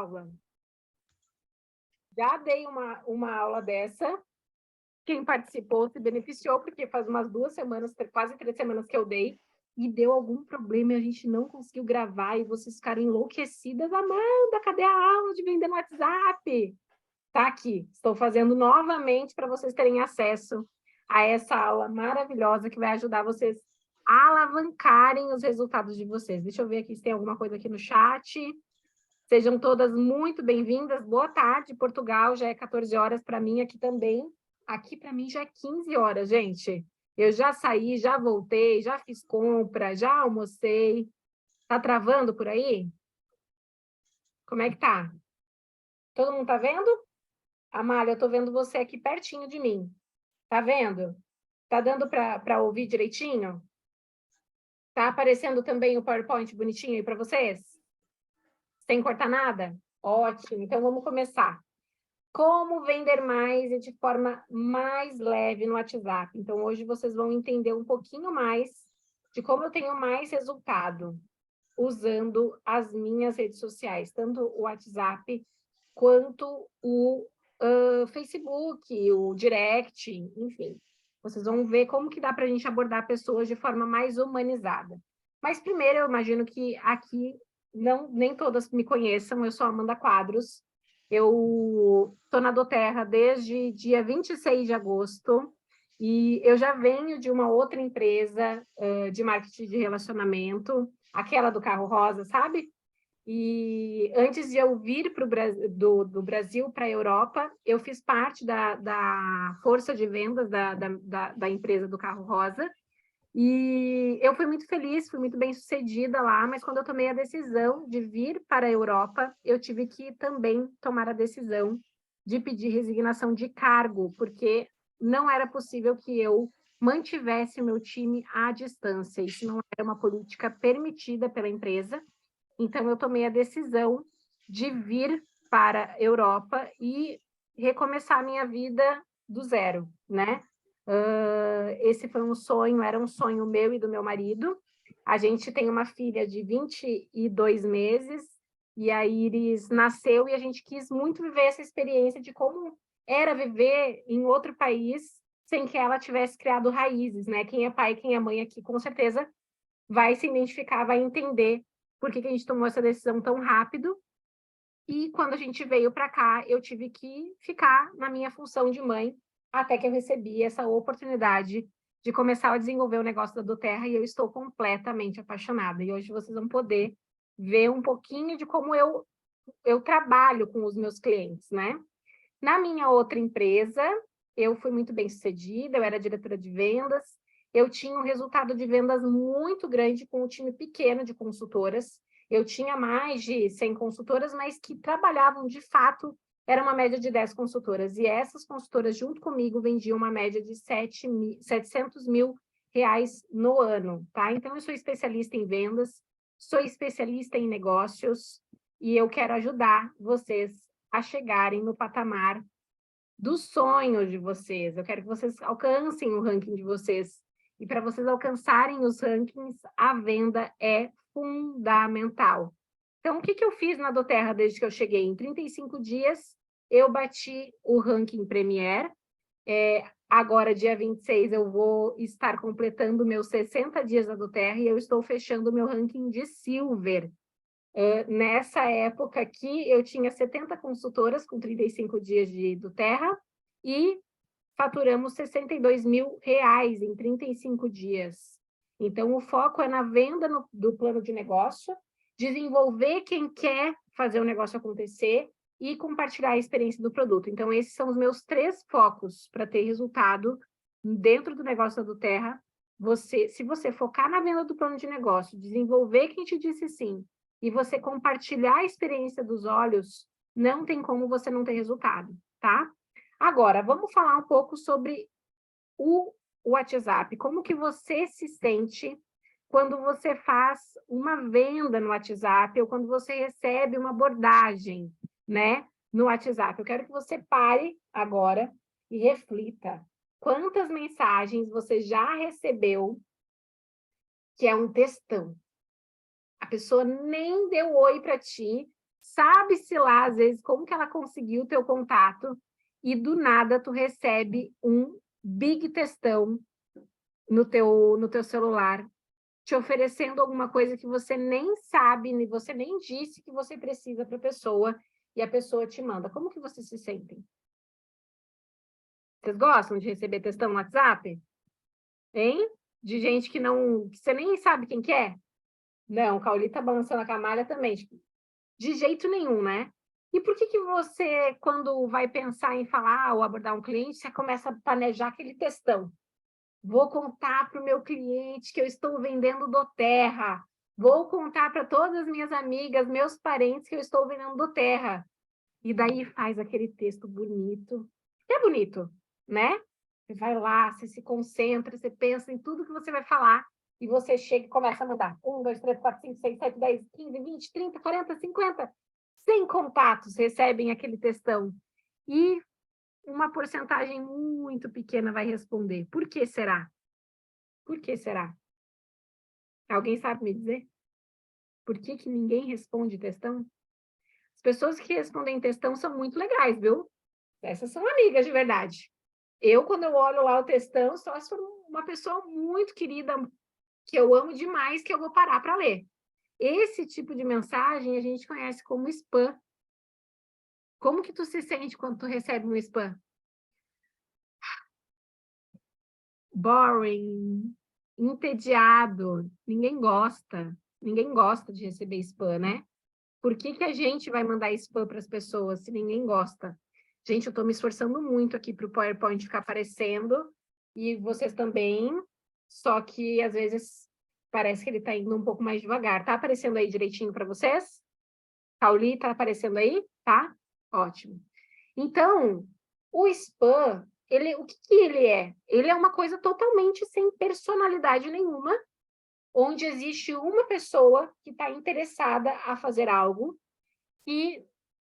aula. Já dei uma aula dessa. Quem participou se beneficiou, porque faz umas 2 semanas, quase 3 semanas que eu dei, e deu algum problema e a gente não conseguiu gravar, e vocês ficaram enlouquecidas. Amanda, cadê a aula de vender no WhatsApp? Tá aqui, estou fazendo novamente para vocês terem acesso a essa aula maravilhosa que vai ajudar vocês a alavancarem os resultados de vocês. Deixa eu ver aqui se tem alguma coisa aqui no chat. Sejam todas muito bem-vindas. Boa tarde, Portugal. Já é 14 horas para mim aqui também. Aqui para mim já é 15 horas, gente. Eu já saí, já voltei, já fiz compra, já almocei. Tá travando por aí? Como é que tá? Todo mundo tá vendo? Amália, eu tô vendo você aqui pertinho de mim. Tá vendo? Tá dando para ouvir direitinho? Tá aparecendo também o PowerPoint bonitinho aí para vocês? Sem cortar nada? Ótimo. Então vamos começar. Como vender mais e de forma mais leve no WhatsApp. Então, hoje vocês vão entender um pouquinho mais de como eu tenho mais resultado usando as minhas redes sociais, tanto o WhatsApp quanto o Facebook, o Direct, enfim. Vocês vão ver como que dá para a gente abordar pessoas de forma mais humanizada. Mas primeiro, eu imagino que aqui nem todas me conheçam, eu sou Amanda Quadros, eu estou na Doterra desde dia 26 de agosto e eu já venho de uma outra empresa de marketing de relacionamento, aquela do carro rosa, sabe? E antes de eu vir do Brasil para a Europa, eu fiz parte da força de vendas da empresa do carro rosa. E eu fui muito feliz, fui muito bem sucedida lá, mas quando eu tomei a decisão de vir para a Europa, eu tive que também tomar a decisão de pedir resignação de cargo, porque não era possível que eu mantivesse o meu time à distância. Isso não era uma política permitida pela empresa. Então, eu tomei a decisão de vir para a Europa e recomeçar a minha vida do zero, né? Esse foi um sonho, era um sonho meu e do meu marido. A gente tem uma filha de 22 meses, e a Iris nasceu, e a gente quis muito viver essa experiência de como era viver em outro país, sem que ela tivesse criado raízes, né? Quem é pai, quem é mãe aqui, com certeza vai se identificar, vai entender por que a gente tomou essa decisão tão rápido. E quando a gente veio para cá, eu tive que ficar na minha função de mãe, até que eu recebi essa oportunidade de começar a desenvolver o negócio da Doterra, e eu estou completamente apaixonada. E hoje vocês vão poder ver um pouquinho de como eu trabalho com os meus clientes, né? Na minha outra empresa, eu fui muito bem sucedida, eu era diretora de vendas, eu tinha um resultado de vendas muito grande com um time pequeno de consultoras. Eu tinha mais de 100 consultoras, mas que trabalhavam de fato, era uma média de 10 consultoras. E essas consultoras, junto comigo, vendiam uma média de 700 mil reais no ano, tá? Então, eu sou especialista em vendas, sou especialista em negócios, e eu quero ajudar vocês a chegarem no patamar dos sonhos de vocês. Eu quero que vocês alcancem o ranking de vocês. E para vocês alcançarem os rankings, a venda é fundamental. Então, o que eu fiz na Doterra desde que eu cheguei? Em 35 dias, eu bati o ranking Premier. Agora, dia 26, eu vou estar completando meus 60 dias da Doterra e eu estou fechando o meu ranking de Silver. Nessa época aqui, eu tinha 70 consultoras com 35 dias de Doterra e faturamos 62 mil reais em 35 dias. Então, o foco é na venda do plano de negócio, desenvolver quem quer fazer o negócio acontecer e compartilhar a experiência do produto. Então, esses são os meus 3 focos para ter resultado dentro do negócio da Doterra. Se você focar na venda do plano de negócio, desenvolver quem te disse sim, e você compartilhar a experiência dos olhos, não tem como você não ter resultado, tá? Agora, vamos falar um pouco sobre o WhatsApp. Como que você se sente quando você faz uma venda no WhatsApp ou quando você recebe uma abordagem, né, no WhatsApp? Eu quero que você pare agora e reflita. Quantas mensagens você já recebeu que é um textão? A pessoa nem deu oi para ti, sabe-se lá, às vezes, como que ela conseguiu o teu contato e do nada tu recebe um big textão no teu celular, te oferecendo alguma coisa que você nem sabe, você nem disse que você precisa para a pessoa, e a pessoa te manda. Como que vocês se sentem? Vocês gostam de receber textão no WhatsApp? Hein? De gente que não, que você nem sabe quem que é? Não, o Cauli tá balançando a camalha também. Tipo, de jeito nenhum, né? E por que que você, quando vai pensar em falar ou abordar um cliente, você começa a planejar aquele textão? Vou contar para o meu cliente que eu estou vendendo doTERRA. Vou contar para todas as minhas amigas, meus parentes que eu estou vendendo doTERRA. E daí faz aquele texto bonito. É bonito, né? Você vai lá, você se concentra, você pensa em tudo que você vai falar e você chega e começa a mandar. 1, 2, 3, 4, 5, 6, 7, 10, 15, 20, 30, 40, 50. 100 contatos recebem aquele textão. E uma porcentagem muito pequena vai responder. Por que será? Por que será? Alguém sabe me dizer? Por que que ninguém responde textão? As pessoas que respondem textão são muito legais, viu? Essas são amigas de verdade. Eu, quando eu olho lá o textão, só se for uma pessoa muito querida, que eu amo demais, que eu vou parar para ler. Esse tipo de mensagem a gente conhece como spam. Como que tu se sente quando tu recebe um spam? Boring, entediado, ninguém gosta de receber spam, né? Por que que a gente vai mandar spam para as pessoas se ninguém gosta? Gente, eu estou me esforçando muito aqui para o PowerPoint ficar aparecendo, e vocês também, só que às vezes parece que ele está indo um pouco mais devagar. Tá aparecendo aí direitinho para vocês? Cauli, tá aparecendo aí? Tá? Ótimo. Então, o spam, o que que ele é? Ele é uma coisa totalmente sem personalidade nenhuma, onde existe uma pessoa que está interessada a fazer algo e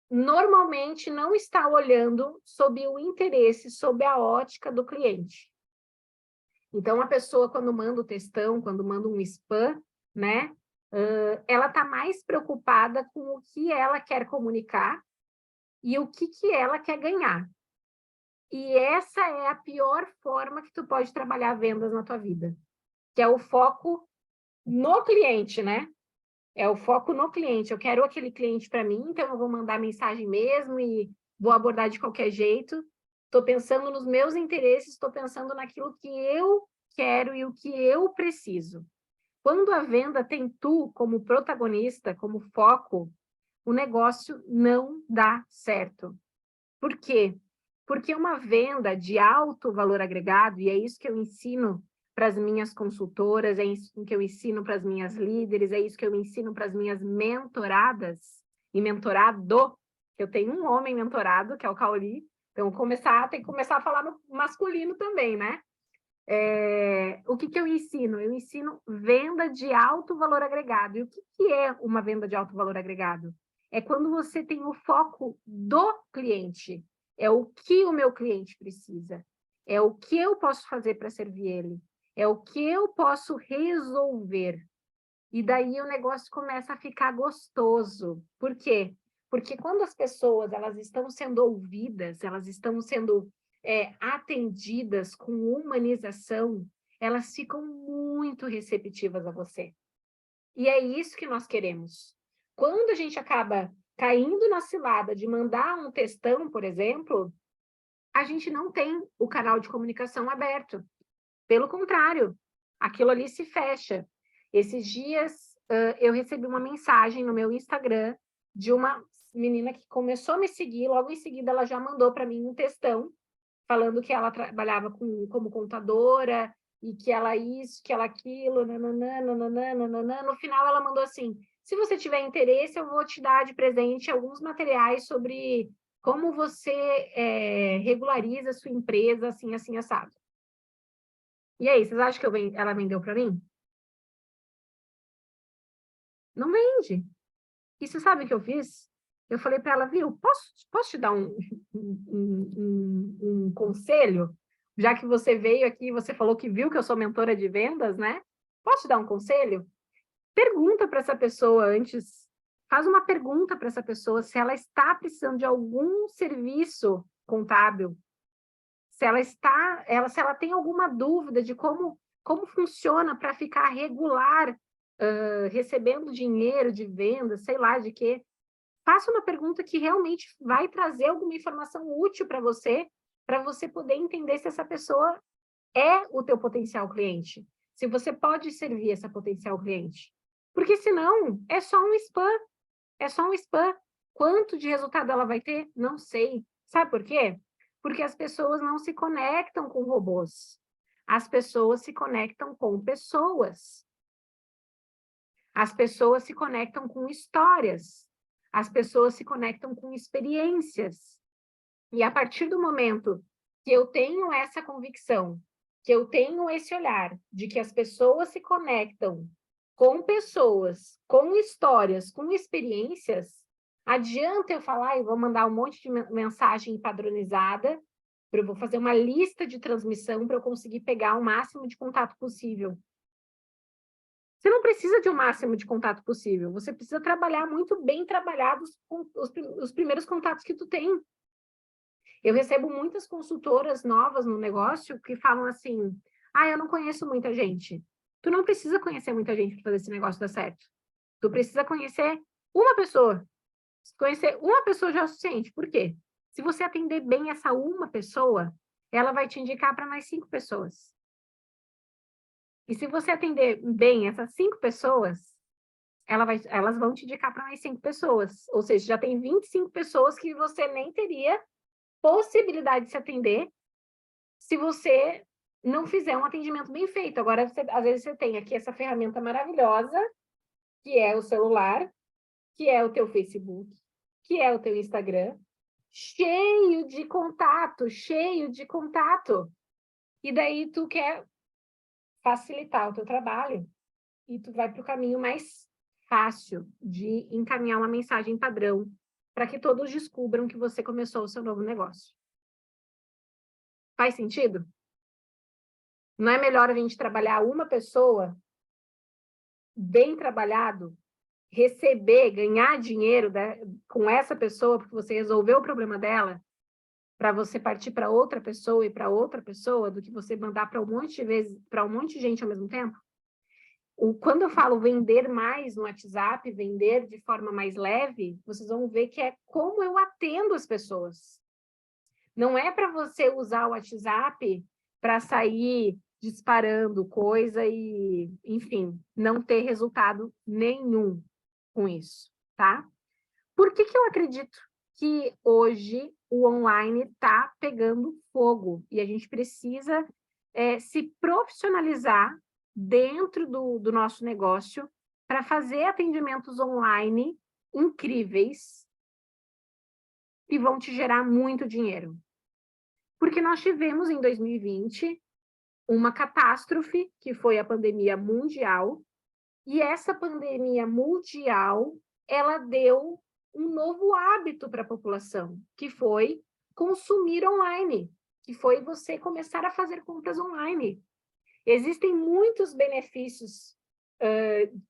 normalmente não está olhando sob o interesse, sob a ótica do cliente. Então, a pessoa, quando manda o textão, quando manda um spam, né, ela está mais preocupada com o que ela quer comunicar e o que ela quer ganhar. E essa é a pior forma que tu pode trabalhar vendas na tua vida, que é o foco no cliente, né? É o foco no cliente. Eu quero aquele cliente para mim, então eu vou mandar mensagem mesmo e vou abordar de qualquer jeito. Estou pensando nos meus interesses, estou pensando naquilo que eu quero e o que eu preciso. Quando a venda tem tu como protagonista, como foco, o negócio não dá certo. Por quê? Porque uma venda de alto valor agregado, e é isso que eu ensino para as minhas consultoras, é isso que eu ensino para as minhas líderes, é isso que eu ensino para as minhas mentoradas e mentorado. Eu tenho um homem mentorado, que é o Cauli, então tem que começar a falar no masculino também, né? O que eu ensino? Eu ensino venda de alto valor agregado. E o que é uma venda de alto valor agregado? É quando você tem o foco do cliente. É o que o meu cliente precisa. É o que eu posso fazer para servir ele. É o que eu posso resolver. E daí o negócio começa a ficar gostoso. Por quê? Porque quando as pessoas elas estão sendo ouvidas, elas estão sendo atendidas com humanização, elas ficam muito receptivas a você. E é isso que nós queremos. Quando a gente acaba caindo na cilada de mandar um textão, por exemplo, a gente não tem o canal de comunicação aberto. Pelo contrário, aquilo ali se fecha. Esses dias eu recebi uma mensagem no meu Instagram de uma menina que começou a me seguir, logo em seguida ela já mandou para mim um textão, falando que ela trabalhava como contadora, e que ela isso, que ela aquilo, nananã, nananã, nananã. No final ela mandou assim, se você tiver interesse, eu vou te dar de presente alguns materiais sobre como você regulariza a sua empresa, assim, assim, assado. E aí, vocês acham que ela vendeu para mim? Não vende. E você sabe o que eu fiz? Eu falei para ela, viu, posso te dar um conselho? Já que você veio aqui, você falou que viu que eu sou mentora de vendas, né? Posso te dar um conselho? Pergunta para essa pessoa antes Faz uma pergunta para essa pessoa se ela está precisando de algum serviço contábil, se ela tem alguma dúvida de como funciona para ficar regular, recebendo dinheiro de venda, sei lá de quê. Faça uma pergunta que realmente vai trazer alguma informação útil para você poder entender se essa pessoa é o teu potencial cliente, se você pode servir essa potencial cliente. Porque senão é só um spam, é só um spam. Quanto de resultado ela vai ter? Não sei. Sabe por quê? Porque as pessoas não se conectam com robôs. As pessoas se conectam com pessoas. As pessoas se conectam com histórias. As pessoas se conectam com experiências. E a partir do momento que eu tenho essa convicção, que eu tenho esse olhar de que as pessoas se conectam com pessoas, com histórias, com experiências, adianta eu falar, eu vou mandar um monte de mensagem padronizada, eu vou fazer uma lista de transmissão para eu conseguir pegar o máximo de contato possível. Você não precisa de um máximo de contato possível, você precisa trabalhar muito bem trabalhados com os primeiros contatos que tu tem. Eu recebo muitas consultoras novas no negócio que falam assim, eu não conheço muita gente. Tu não precisa conhecer muita gente para fazer esse negócio dar certo. Tu precisa conhecer uma pessoa. Conhecer uma pessoa já é o suficiente. Por quê? Se você atender bem essa uma pessoa, ela vai te indicar para mais 5 pessoas. E se você atender bem essas 5 pessoas, elas vão te indicar para mais 5 pessoas. Ou seja, já tem 25 pessoas que você nem teria possibilidade de se atender se você não fizer um atendimento bem feito. Agora, às vezes você tem aqui essa ferramenta maravilhosa, que é o celular, que é o teu Facebook, que é o teu Instagram, cheio de contato, cheio de contato. E daí tu quer facilitar o teu trabalho e tu vai para o caminho mais fácil de encaminhar uma mensagem padrão para que todos descubram que você começou o seu novo negócio. Faz sentido? Não é melhor a gente trabalhar uma pessoa bem trabalhado, receber, ganhar dinheiro com essa pessoa, porque você resolveu o problema dela, para você partir para outra pessoa e para outra pessoa, do que você mandar para um monte de vezes, para um monte de gente ao mesmo tempo? Quando eu falo vender mais no WhatsApp, vender de forma mais leve, vocês vão ver que é como eu atendo as pessoas. Não é para você usar o WhatsApp para sair disparando coisa e, enfim, não ter resultado nenhum com isso, tá? Por que eu acredito que hoje o online está pegando fogo e a gente precisa se profissionalizar dentro do nosso negócio para fazer atendimentos online incríveis que vão te gerar muito dinheiro? Porque nós tivemos em 2020 uma catástrofe, que foi a pandemia mundial, e essa pandemia mundial, ela deu um novo hábito para a população, que foi consumir online, que foi você começar a fazer compras online. Existem muitos benefícios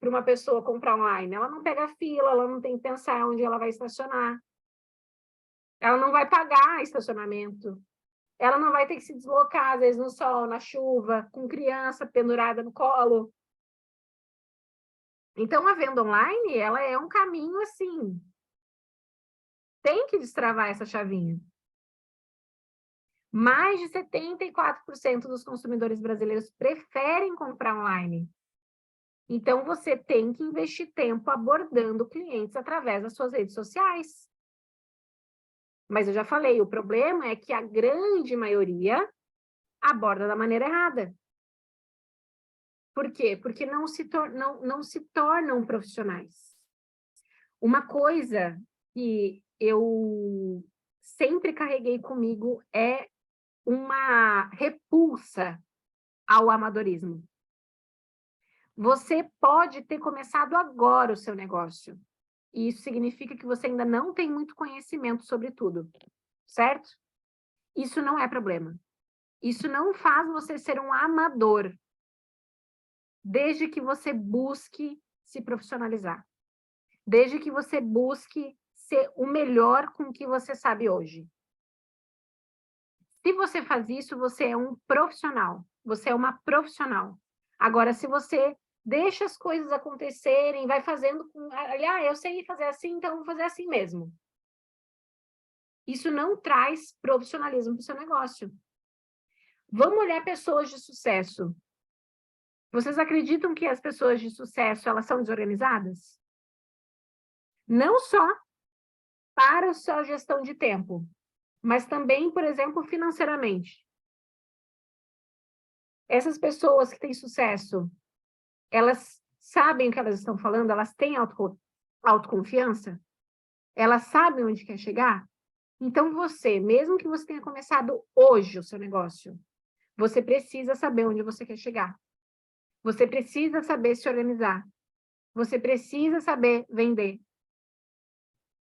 para uma pessoa comprar online. Ela não pega fila, ela não tem que pensar onde ela vai estacionar, ela não vai pagar estacionamento, ela não vai ter que se deslocar, às vezes, no sol, na chuva, com criança pendurada no colo. Então, a venda online, ela é um caminho, assim, tem que destravar essa chavinha. Mais de 74% dos consumidores brasileiros preferem comprar online. Então, você tem que investir tempo abordando clientes através das suas redes sociais. Mas eu já falei, o problema é que a grande maioria aborda da maneira errada. Por quê? Porque não se tornam profissionais. Uma coisa que eu sempre carreguei comigo é uma repulsa ao amadorismo. Você pode ter começado agora o seu negócio. E isso significa que você ainda não tem muito conhecimento sobre tudo, certo? Isso não é problema. Isso não faz você ser um amador, desde que você busque se profissionalizar. desde que você busque ser o melhor com o que você sabe hoje. Se você faz isso, você é um profissional, você é uma profissional. Agora, se você deixa as coisas acontecerem, vai fazendo com, eu sei fazer assim, então vou fazer assim mesmo. Isso não traz profissionalismo para o seu negócio. Vamos olhar pessoas de sucesso. Vocês acreditam que as pessoas de sucesso, elas são desorganizadas? Não só para a sua gestão de tempo, mas também, por exemplo, financeiramente. Essas pessoas que têm sucesso, elas sabem o que elas estão falando? Elas têm autoconfiança? Elas sabem onde quer chegar? Então, você, mesmo que você tenha começado hoje o seu negócio, você precisa saber onde você quer chegar. Você precisa saber se organizar. Você precisa saber vender.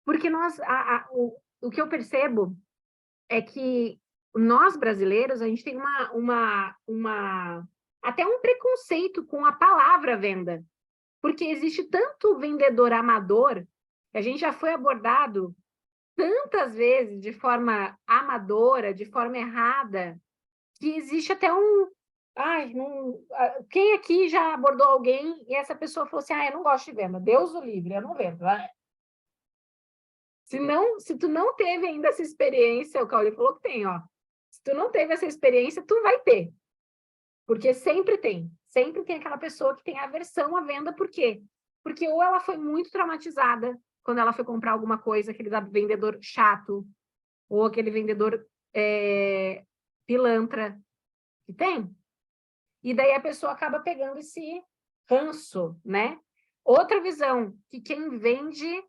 Porque o que eu percebo é que nós, brasileiros, a gente tem até um preconceito com a palavra venda. Porque existe tanto vendedor amador, a gente já foi abordado tantas vezes de forma amadora, de forma errada, que existe até quem aqui já abordou alguém e essa pessoa falou assim, eu não gosto de venda, Deus o livre, eu não vendo. Se tu não teve ainda essa experiência, o Cauli falou que tem, ó. Se tu não teve essa experiência, tu vai ter. Porque sempre tem aquela pessoa que tem aversão à venda, por quê? Porque ou ela foi muito traumatizada quando ela foi comprar alguma coisa, aquele vendedor chato, ou aquele vendedor pilantra, que tem. E daí a pessoa acaba pegando esse ranço, né? Outra visão, que quem vende,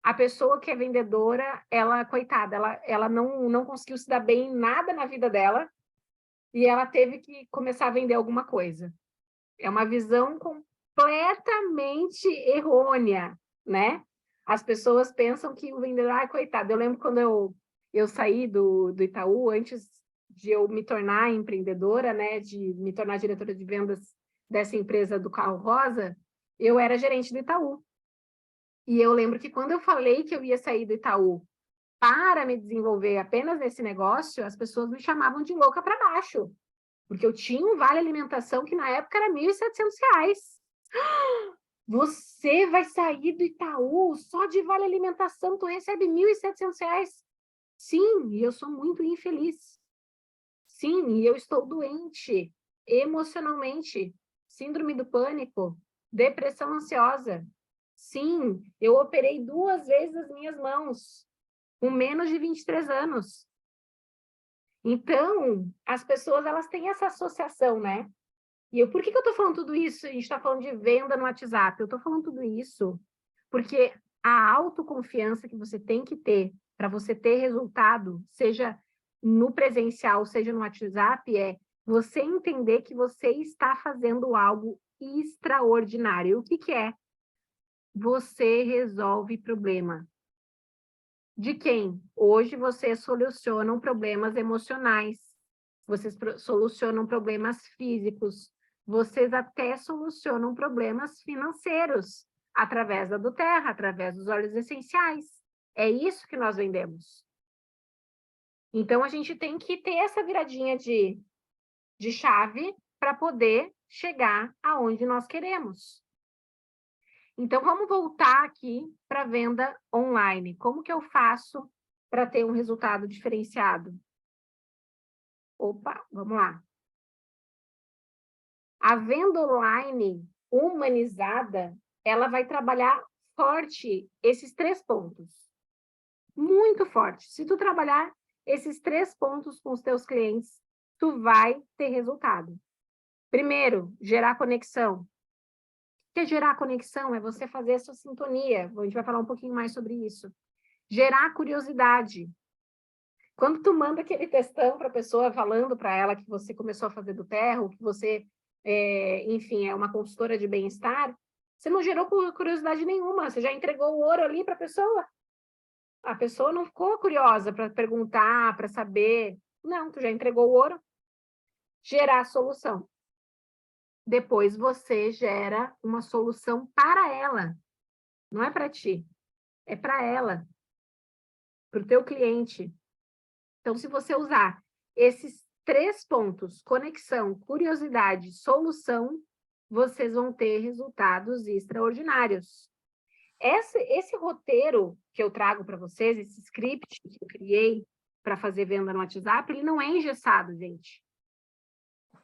a pessoa que é vendedora, ela, coitada, ela não conseguiu se dar bem em nada na vida dela, e ela teve que começar a vender alguma coisa. É uma visão completamente errônea, né? As pessoas pensam que o vendedor, coitado. Eu lembro quando eu saí do Itaú, antes de eu me tornar empreendedora, né, de me tornar diretora de vendas dessa empresa do carro rosa, eu era gerente do Itaú. E eu lembro que quando eu falei que eu ia sair do Itaú para me desenvolver apenas nesse negócio, as pessoas me chamavam de louca para baixo. Porque eu tinha um vale alimentação que na época era R$ 1.700. Você vai sair do Itaú só de vale alimentação, tu recebe R$ 1.700. Sim, e eu sou muito infeliz. Sim, e eu estou doente emocionalmente, síndrome do pânico, depressão ansiosa. Sim, eu operei 2 vezes as minhas mãos, com menos de 23 anos. Então, as pessoas, elas têm essa associação, né? E por que eu estou falando tudo isso? A gente está falando de venda no WhatsApp. Eu estou falando tudo isso porque a autoconfiança que você tem que ter para você ter resultado, seja no presencial, seja no WhatsApp, é você entender que você está fazendo algo extraordinário. E o que é? Você resolve problema. De quem? Hoje vocês solucionam problemas emocionais, vocês solucionam problemas físicos, vocês até solucionam problemas financeiros através da do Terra, através dos óleos essenciais. É isso que nós vendemos. Então, a gente tem que ter essa viradinha de chave para poder chegar aonde nós queremos. Então, vamos voltar aqui para a venda online. Como que eu faço para ter um resultado diferenciado? Opa, vamos lá. A venda online humanizada, ela vai trabalhar forte esses 3 pontos. Muito forte. Se tu trabalhar esses 3 pontos com os teus clientes, tu vai ter resultado. Primeiro, gerar conexão. O que é gerar conexão? É você fazer a sua sintonia. A gente vai falar um pouquinho mais sobre isso. Gerar curiosidade. Quando tu manda aquele textão para a pessoa falando para ela que você começou a fazer do terra, que você, enfim, é uma consultora de bem-estar, você não gerou curiosidade nenhuma, você já entregou o ouro ali para a pessoa. A pessoa não ficou curiosa para perguntar, para saber. Não, tu já entregou o ouro. Gerar solução. Depois você gera uma solução para ela. Não é para ti, é para ela, para o teu cliente. Então, se você usar esses 3 pontos, conexão, curiosidade, solução, vocês vão ter resultados extraordinários. Esse roteiro que eu trago para vocês, esse script que eu criei para fazer venda no WhatsApp, ele não é engessado, gente.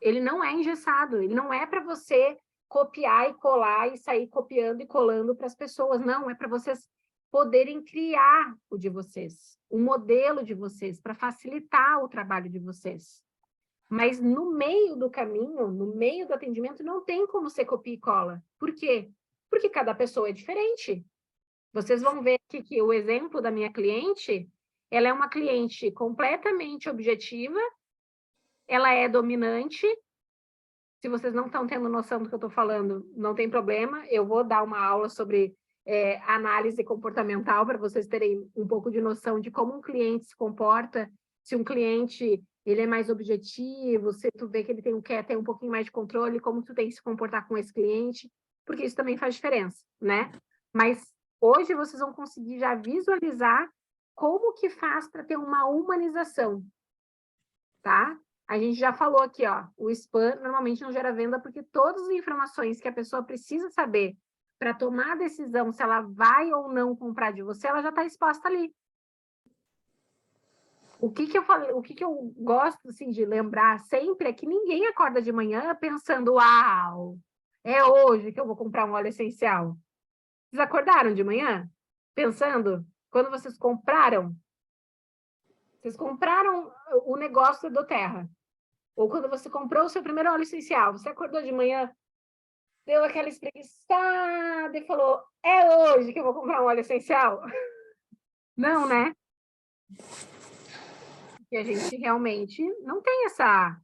Ele não é engessado, ele não é para você copiar e colar e sair copiando e colando para as pessoas, não, é para vocês poderem criar o de vocês, o modelo de vocês, para facilitar o trabalho de vocês. Mas no meio do caminho, no meio do atendimento, não tem como ser copia e cola. Por quê? Porque cada pessoa é diferente. Vocês vão ver aqui que o exemplo da minha cliente, ela é uma cliente completamente objetiva, ela é dominante. Se vocês não estão tendo noção do que eu estou falando, não tem problema, eu vou dar uma aula sobre análise comportamental para vocês terem um pouco de noção de como um cliente se comporta, se um cliente ele é mais objetivo, se tu vê que ele quer ter um pouquinho mais de controle, como tu tem que se comportar com esse cliente, porque isso também faz diferença, né? Mas hoje vocês vão conseguir já visualizar como que faz para ter uma humanização, tá? A gente já falou aqui, ó, o spam normalmente não gera venda porque todas as informações que a pessoa precisa saber para tomar a decisão se ela vai ou não comprar de você, ela já está exposta ali. O que eu falei, o que eu gosto assim, de lembrar sempre é que ninguém acorda de manhã pensando, uau, é hoje que eu vou comprar um óleo essencial. Vocês acordaram de manhã pensando, quando vocês compraram o negócio do Terra, ou quando você comprou o seu primeiro óleo essencial, você acordou de manhã, deu aquela espreguiçada e falou, é hoje que eu vou comprar um óleo essencial? Não, né? Porque a gente realmente não tem essa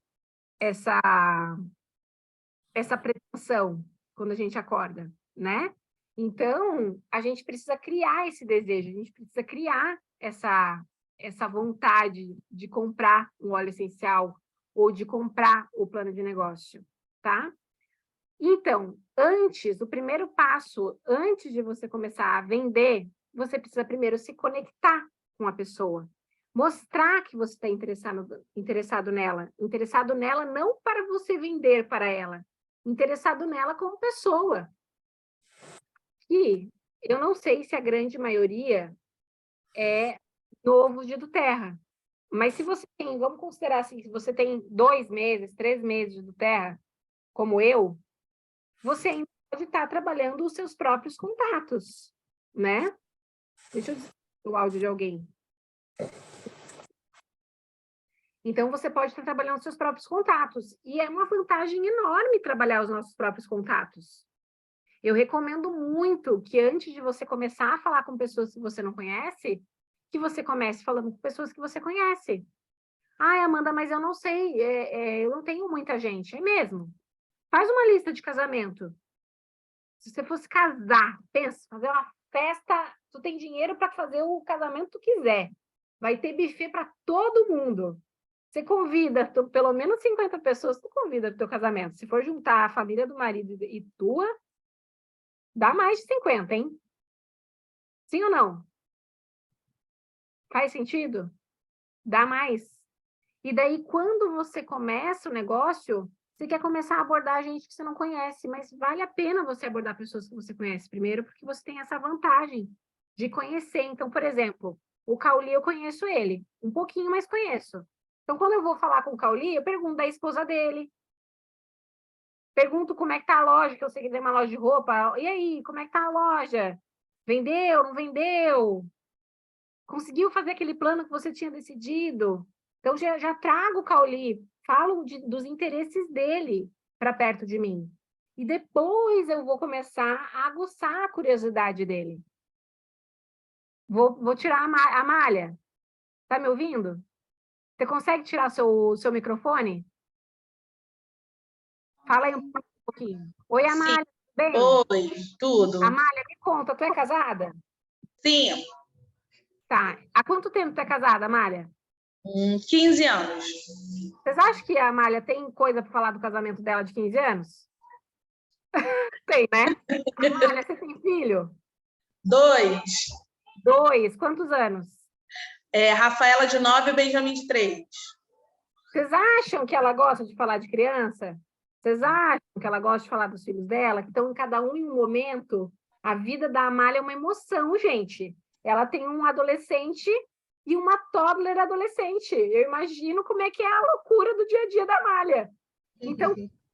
pretensão quando a gente acorda, né? Então, a gente precisa criar esse desejo, a gente precisa criar essa vontade de comprar um óleo essencial ou de comprar o plano de negócio, tá? Então, o primeiro passo, antes de você começar a vender, você precisa primeiro se conectar com a pessoa. Mostrar que você está interessado nela não para você vender para ela, interessado nela como pessoa. E eu não sei se a grande maioria é novo de do Terra, mas se você tem, vamos considerar assim, se você tem 2 meses, 3 meses de do Terra, como eu, você ainda pode estar trabalhando os seus próprios contatos, né? Deixa eu dizer o áudio de alguém. Então, você pode estar trabalhando os seus próprios contatos. E é uma vantagem enorme trabalhar os nossos próprios contatos. Eu recomendo muito que antes de você começar a falar com pessoas que você não conhece, que você comece falando com pessoas que você conhece. Ai, Amanda, mas eu não sei, eu não tenho muita gente. É mesmo. Faz uma lista de casamento. Se você fosse casar, pensa, fazer uma festa, tu tem dinheiro para fazer o casamento que tu quiser. Vai ter buffet para todo mundo. Você convida pelo menos 50 pessoas, tu convida para o teu casamento. Se for juntar a família do marido e tua, dá mais de 50, hein? Sim ou não? Faz sentido? Dá mais. E daí, quando você começa o negócio, você quer começar a abordar gente que você não conhece, mas vale a pena você abordar pessoas que você conhece primeiro, porque você tem essa vantagem de conhecer. Então, por exemplo, o Cauli, eu conheço ele, um pouquinho, mas conheço. Então, quando eu vou falar com o Cauli, eu pergunto da esposa dele, pergunto como é que tá a loja, que eu sei que tem uma loja de roupa. E aí, como é que tá a loja? Vendeu, não vendeu? Conseguiu fazer aquele plano que você tinha decidido? Então, já trago o Cauli, falo dos interesses dele para perto de mim. E depois eu vou começar a aguçar a curiosidade dele. Vou tirar a malha. Tá me ouvindo? Você consegue tirar seu microfone? Fala aí um pouquinho. Oi, Sim. Amália, tudo bem? Oi, tudo. Amália, me conta, tu é casada? Sim, Tá. Há quanto tempo tu é casada, Amália? 15 anos. Vocês acham que a Amália tem coisa para falar do casamento dela de 15 anos? Tem, né? Amália, você tem filho? 2. 2. Quantos anos? Rafaela, de 9 e Benjamin, de 3. Vocês acham que ela gosta de falar de criança? Vocês acham que ela gosta de falar dos filhos dela? Que estão cada um em um momento? A vida da Amália é uma emoção, gente. Ela tem um adolescente e uma toddler adolescente. Eu imagino como é que é a loucura do dia a dia da Amália. Então,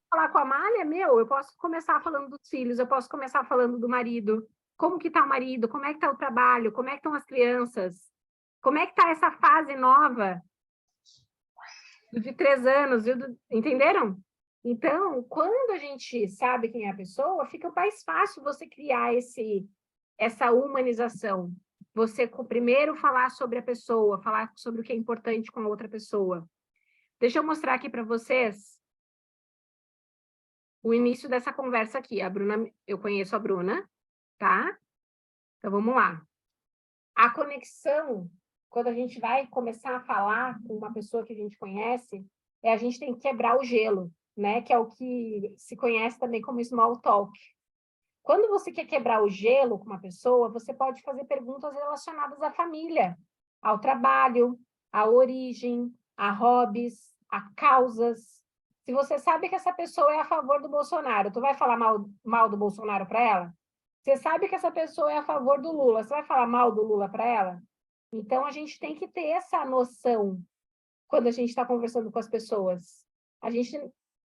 falar com a Amália, eu posso começar falando dos filhos, eu posso começar falando do marido. Como que está o marido? Como é que está o trabalho? Como é que estão as crianças? Como é que está essa fase nova? De 3 anos, viu? Entenderam? Então, quando a gente sabe quem é a pessoa, fica mais fácil você criar essa humanização. Você primeiro falar sobre a pessoa, falar sobre o que é importante com a outra pessoa. Deixa eu mostrar aqui para vocês o início dessa conversa aqui. A Bruna, eu conheço a Bruna, tá? Então, vamos lá. A conexão, quando a gente vai começar a falar com uma pessoa que a gente conhece, a gente tem que quebrar o gelo, né? Que é o que se conhece também como small talk. Quando você quer quebrar o gelo com uma pessoa, você pode fazer perguntas relacionadas à família, ao trabalho, à origem, a hobbies, a causas. Se você sabe que essa pessoa é a favor do Bolsonaro, tu vai falar mal do Bolsonaro para ela? Você sabe que essa pessoa é a favor do Lula, você vai falar mal do Lula para ela? Então, a gente tem que ter essa noção quando a gente está conversando com as pessoas. A gente,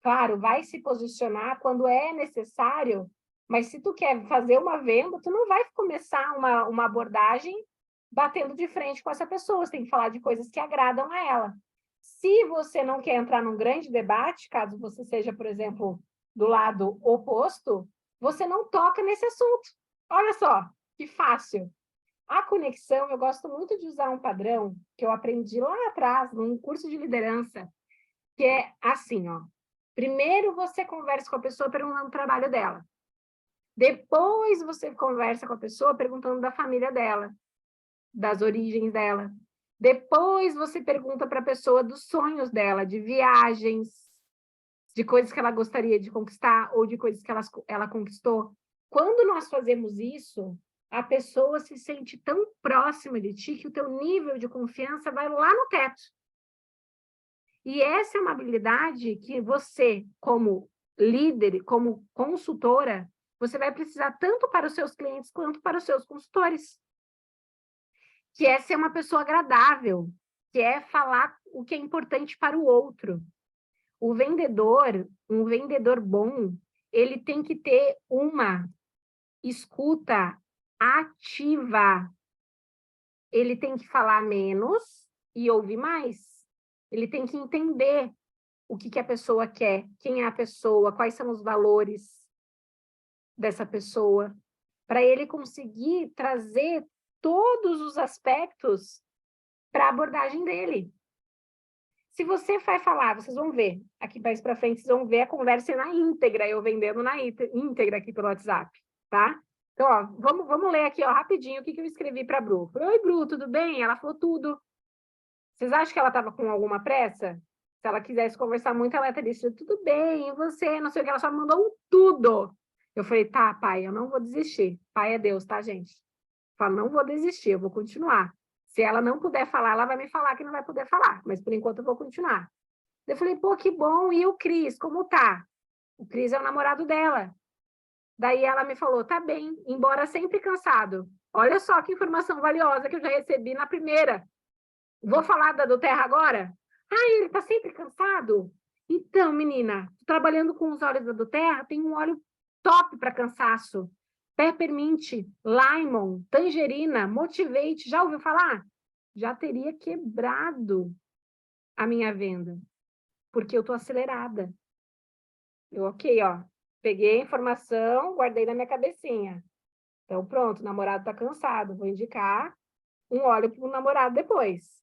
claro, vai se posicionar quando é necessário, mas se tu quer fazer uma venda, tu não vai começar uma abordagem batendo de frente com essa pessoa, você tem que falar de coisas que agradam a ela. Se você não quer entrar num grande debate, caso você seja, por exemplo, do lado oposto, você não toca nesse assunto. Olha só, que fácil. A conexão, eu gosto muito de usar um padrão que eu aprendi lá atrás, num curso de liderança, que é assim, ó. Primeiro você conversa com a pessoa perguntando o trabalho dela. Depois você conversa com a pessoa perguntando da família dela, das origens dela. Depois você pergunta para a pessoa dos sonhos dela, de viagens, de coisas que ela gostaria de conquistar ou de coisas que ela conquistou. Quando nós fazemos isso, a pessoa se sente tão próxima de ti que o teu nível de confiança vai lá no teto. E essa é uma habilidade que você, como líder, como consultora, você vai precisar tanto para os seus clientes quanto para os seus consultores. Que é ser uma pessoa agradável, que é falar o que é importante para o outro. Um vendedor bom, ele tem que ter uma escuta ativa. Ele tem que falar menos e ouvir mais. Ele tem que entender o que a pessoa quer, quem é a pessoa, quais são os valores dessa pessoa, para ele conseguir trazer todos os aspectos para a abordagem dele. Se você vai falar, vocês vão ver, aqui mais para frente, vocês vão ver a conversa na íntegra, eu vendendo na íntegra aqui pelo WhatsApp, tá? Então, ó, vamos ler aqui, ó, rapidinho, o que eu escrevi para a Bru. Oi, Bru, tudo bem? Ela falou tudo. Vocês acham que ela estava com alguma pressa? Se ela quisesse conversar muito, ela teria dito, tudo bem, e você? Não sei o que, ela só mandou um tudo. Eu falei, tá, pai, eu não vou desistir. Pai é Deus, tá, gente? Fala, não vou desistir, eu vou continuar. Se ela não puder falar, ela vai me falar que não vai poder falar, mas por enquanto eu vou continuar. Eu falei, pô, que bom, e o Cris, como tá? O Cris é o namorado dela. Daí ela me falou, tá bem, embora sempre cansado. Olha só que informação valiosa que eu já recebi na primeira. Vou falar do Terra agora? Ah, ele tá sempre cansado? Então, menina, trabalhando com os óleos da do Terra, tem um óleo top para cansaço. Peppermint, lemon, tangerina, motivate, já ouviu falar? Já teria quebrado a minha venda, porque eu tô acelerada. Eu, ok, ó, peguei a informação, guardei na minha cabecinha. Então, pronto, o namorado tá cansado, vou indicar um óleo pro namorado depois.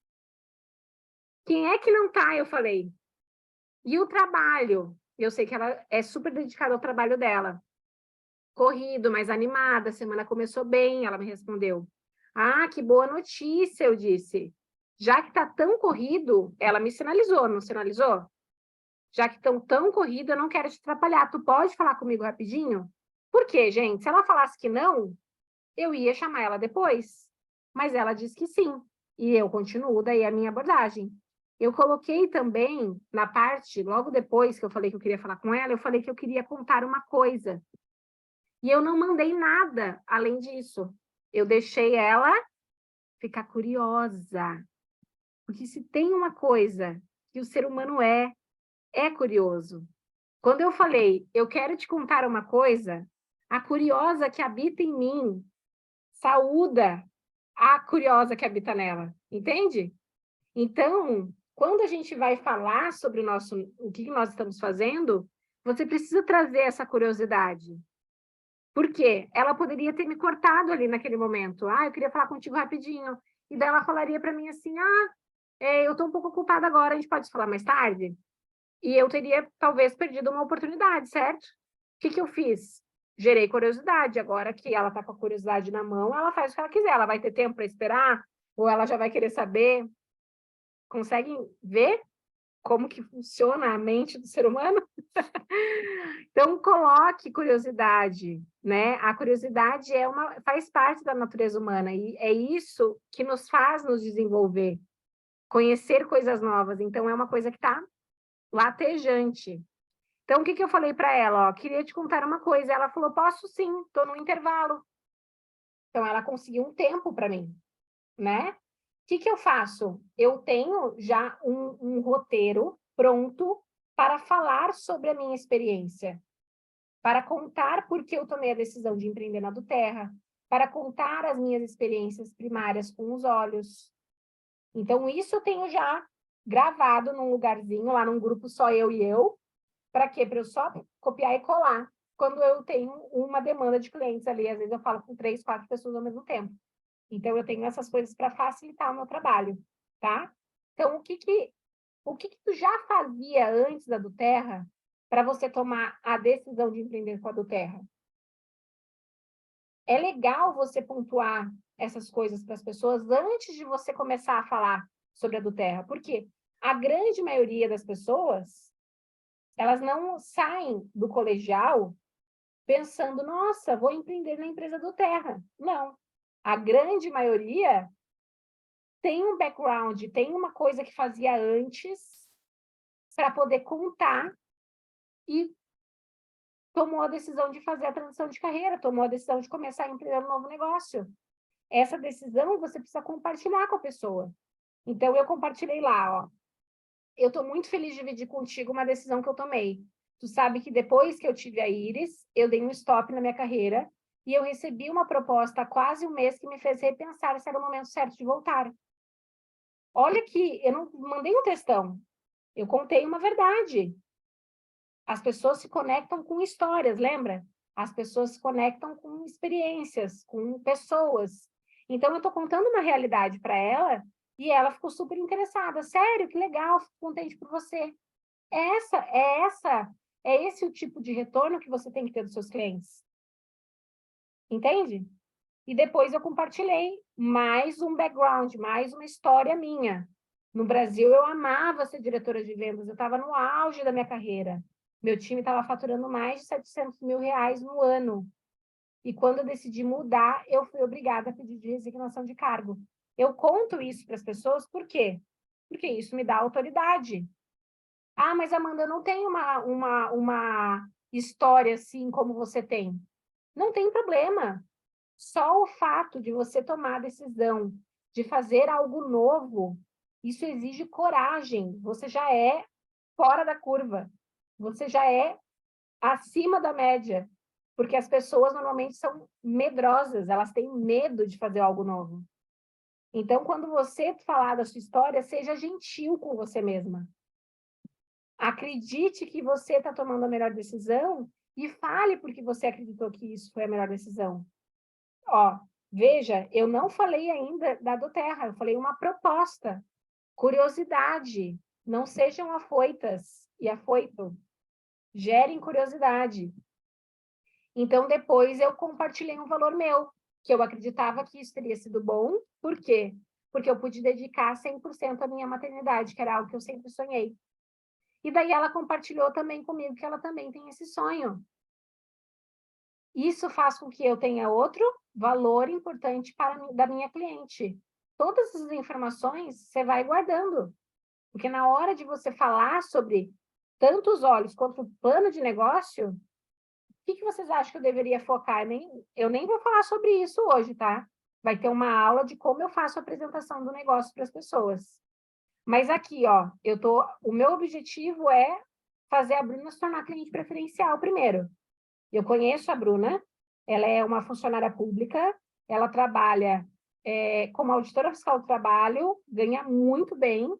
Quem é que não tá? Eu falei. E o trabalho? Eu sei que ela é super dedicada ao trabalho dela. Corrido, mais animada, a semana começou bem, ela me respondeu. Ah, que boa notícia, eu disse. Já que tá tão corrido, ela me sinalizou, não sinalizou? Já que estão tão corrido, eu não quero te atrapalhar. Tu pode falar comigo rapidinho? Por quê, gente? Se ela falasse que não, eu ia chamar ela depois, mas ela disse que sim, e eu continuo daí a minha abordagem. Eu coloquei também na parte, logo depois que eu falei que eu queria falar com ela, eu falei que eu queria contar uma coisa. E eu não mandei nada além disso. Eu deixei ela ficar curiosa. Porque se tem uma coisa que o ser humano é curioso. Quando eu falei, eu quero te contar uma coisa, a curiosa que habita em mim saúda a curiosa que habita nela, entende? Então, quando a gente vai falar sobre o que nós estamos fazendo, você precisa trazer essa curiosidade. Por quê? Ela poderia ter me cortado ali naquele momento. Ah, eu queria falar contigo rapidinho. E daí ela falaria para mim assim, eu estou um pouco ocupada agora, a gente pode falar mais tarde? E eu teria, talvez, perdido uma oportunidade, certo? O que eu fiz? Gerei curiosidade. Agora que ela está com a curiosidade na mão, ela faz o que ela quiser. Ela vai ter tempo para esperar? Ou ela já vai querer saber? Conseguem ver como que funciona a mente do ser humano? Então, coloque curiosidade, né? A curiosidade faz parte da natureza humana e é isso que nos faz nos desenvolver, conhecer coisas novas. Então, é uma coisa que está latejante. Então, o que eu falei para ela? Ó, queria te contar uma coisa. Ela falou, posso sim, estou no intervalo. Então, ela conseguiu um tempo para mim, né? O que eu faço? Eu tenho já um roteiro pronto para falar sobre a minha experiência, para contar por que eu tomei a decisão de empreender na do Terra, para contar as minhas experiências primárias com os olhos. Então, isso eu tenho já gravado num lugarzinho, lá num grupo só eu e eu, para quê? Para eu só copiar e colar quando eu tenho uma demanda de clientes ali. Às vezes eu falo com 3, 4 pessoas ao mesmo tempo. Então, eu tenho essas coisas para facilitar o meu trabalho, tá? Então, o que tu já fazia antes da do Terra para você tomar a decisão de empreender com a do Terra? É legal você pontuar essas coisas para as pessoas antes de você começar a falar sobre a do Terra, porque a grande maioria das pessoas, elas não saem do colegial pensando, nossa, vou empreender na empresa do Terra. Não. A grande maioria tem um background, tem uma coisa que fazia antes para poder contar e tomou a decisão de fazer a transição de carreira, tomou a decisão de começar a empreender um novo negócio. Essa decisão você precisa compartilhar com a pessoa. Então, eu compartilhei lá, ó. Eu estou muito feliz de dividir contigo uma decisão que eu tomei. Tu sabe que depois que eu tive a Iris, eu dei um stop na minha carreira e eu recebi uma proposta há quase um mês que me fez repensar se era o momento certo de voltar. Olha que eu não mandei um textão, eu contei uma verdade. As pessoas se conectam com histórias, lembra? As pessoas se conectam com experiências, com pessoas. Então, eu estou contando uma realidade para ela e ela ficou super interessada. Sério, que legal, fico contente por você. É esse o tipo de retorno que você tem que ter dos seus clientes. Entende? E depois eu compartilhei mais um background, mais uma história minha. No Brasil, eu amava ser diretora de vendas, eu estava no auge da minha carreira. Meu time estava faturando mais de 700 mil reais no ano. E quando eu decidi mudar, eu fui obrigada a pedir de resignação de cargo. Eu conto isso para as pessoas, por quê? Porque isso me dá autoridade. Ah, mas Amanda, eu não tenho uma história assim como você tem. Não tem problema. Só o fato de você tomar a decisão de fazer algo novo, isso exige coragem. Você já é fora da curva. Você já é acima da média. Porque as pessoas normalmente são medrosas, elas têm medo de fazer algo novo. Então, quando você falar da sua história, seja gentil com você mesma. Acredite que você está tomando a melhor decisão e fale porque você acreditou que isso foi a melhor decisão. Ó, veja, eu não falei ainda da do Terra, eu falei uma proposta. Curiosidade. Não sejam afoitas e afoito. Gerem curiosidade. Então, depois eu compartilhei um valor meu, que eu acreditava que isso teria sido bom. Por quê? Porque eu pude dedicar 100% à minha maternidade, que era algo que eu sempre sonhei. E daí ela compartilhou também comigo que ela também tem esse sonho. Isso faz com que eu tenha outro valor importante da minha cliente. Todas as informações você vai guardando, porque na hora de você falar sobre tanto os olhos quanto o plano de negócio, o que vocês acham que eu deveria focar? Eu nem vou falar sobre isso hoje, tá? Vai ter uma aula de como eu faço a apresentação do negócio para as pessoas. Mas aqui, ó, o meu objetivo é fazer a Bruna se tornar cliente preferencial primeiro. Eu conheço a Bruna, ela é uma funcionária pública, ela trabalha como auditora fiscal do trabalho, ganha muito bem,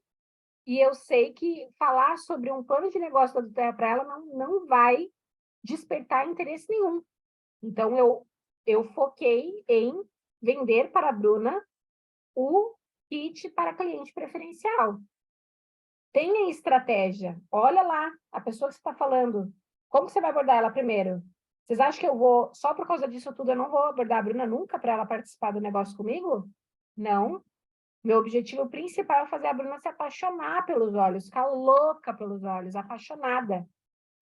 e eu sei que falar sobre um plano de negócio da Duterra para ela não vai despertar interesse nenhum. Então, eu foquei em vender para a Bruna o kit para cliente preferencial. Tenha estratégia. Olha lá, a pessoa que você está falando. Como você vai abordar ela primeiro? Vocês acham que eu vou, só por causa disso tudo, eu não vou abordar a Bruna nunca para ela participar do negócio comigo? Não. Meu objetivo principal é fazer a Bruna se apaixonar pelos olhos, ficar louca pelos olhos, apaixonada.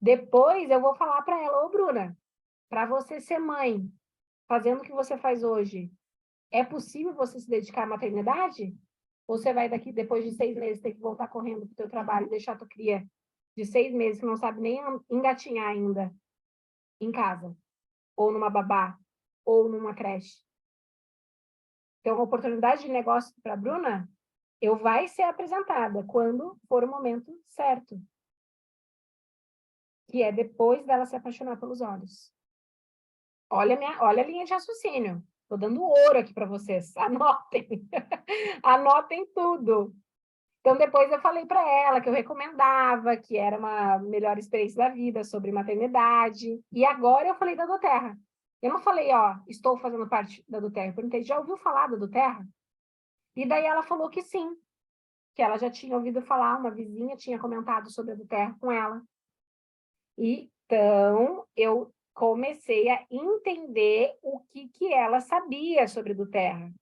Depois eu vou falar para ela, ô Bruna, para você ser mãe, fazendo o que você faz hoje, é possível você se dedicar à maternidade? Ou você vai daqui, depois de 6 meses, ter que voltar correndo para o teu trabalho e deixar a tua cria de 6 meses, que não sabe nem engatinhar ainda, em casa, ou numa babá, ou numa creche? Então, a oportunidade de negócio para a Bruna, vai ser apresentada quando for o momento certo, que é depois dela se apaixonar pelos olhos. Olha a linha de raciocínio. Estou dando ouro aqui para vocês. Anotem. Anotem tudo. Então, depois eu falei para ela que eu recomendava, que era uma melhor experiência da vida sobre maternidade. E agora eu falei da Doterra. Eu não falei, ó, estou fazendo parte da Doterra. Eu perguntei, já ouviu falar da Doterra? E daí ela falou que sim, que ela já tinha ouvido falar, uma vizinha tinha comentado sobre a Doterra com ela. Então, eu comecei a entender o que ela sabia sobre Doterra.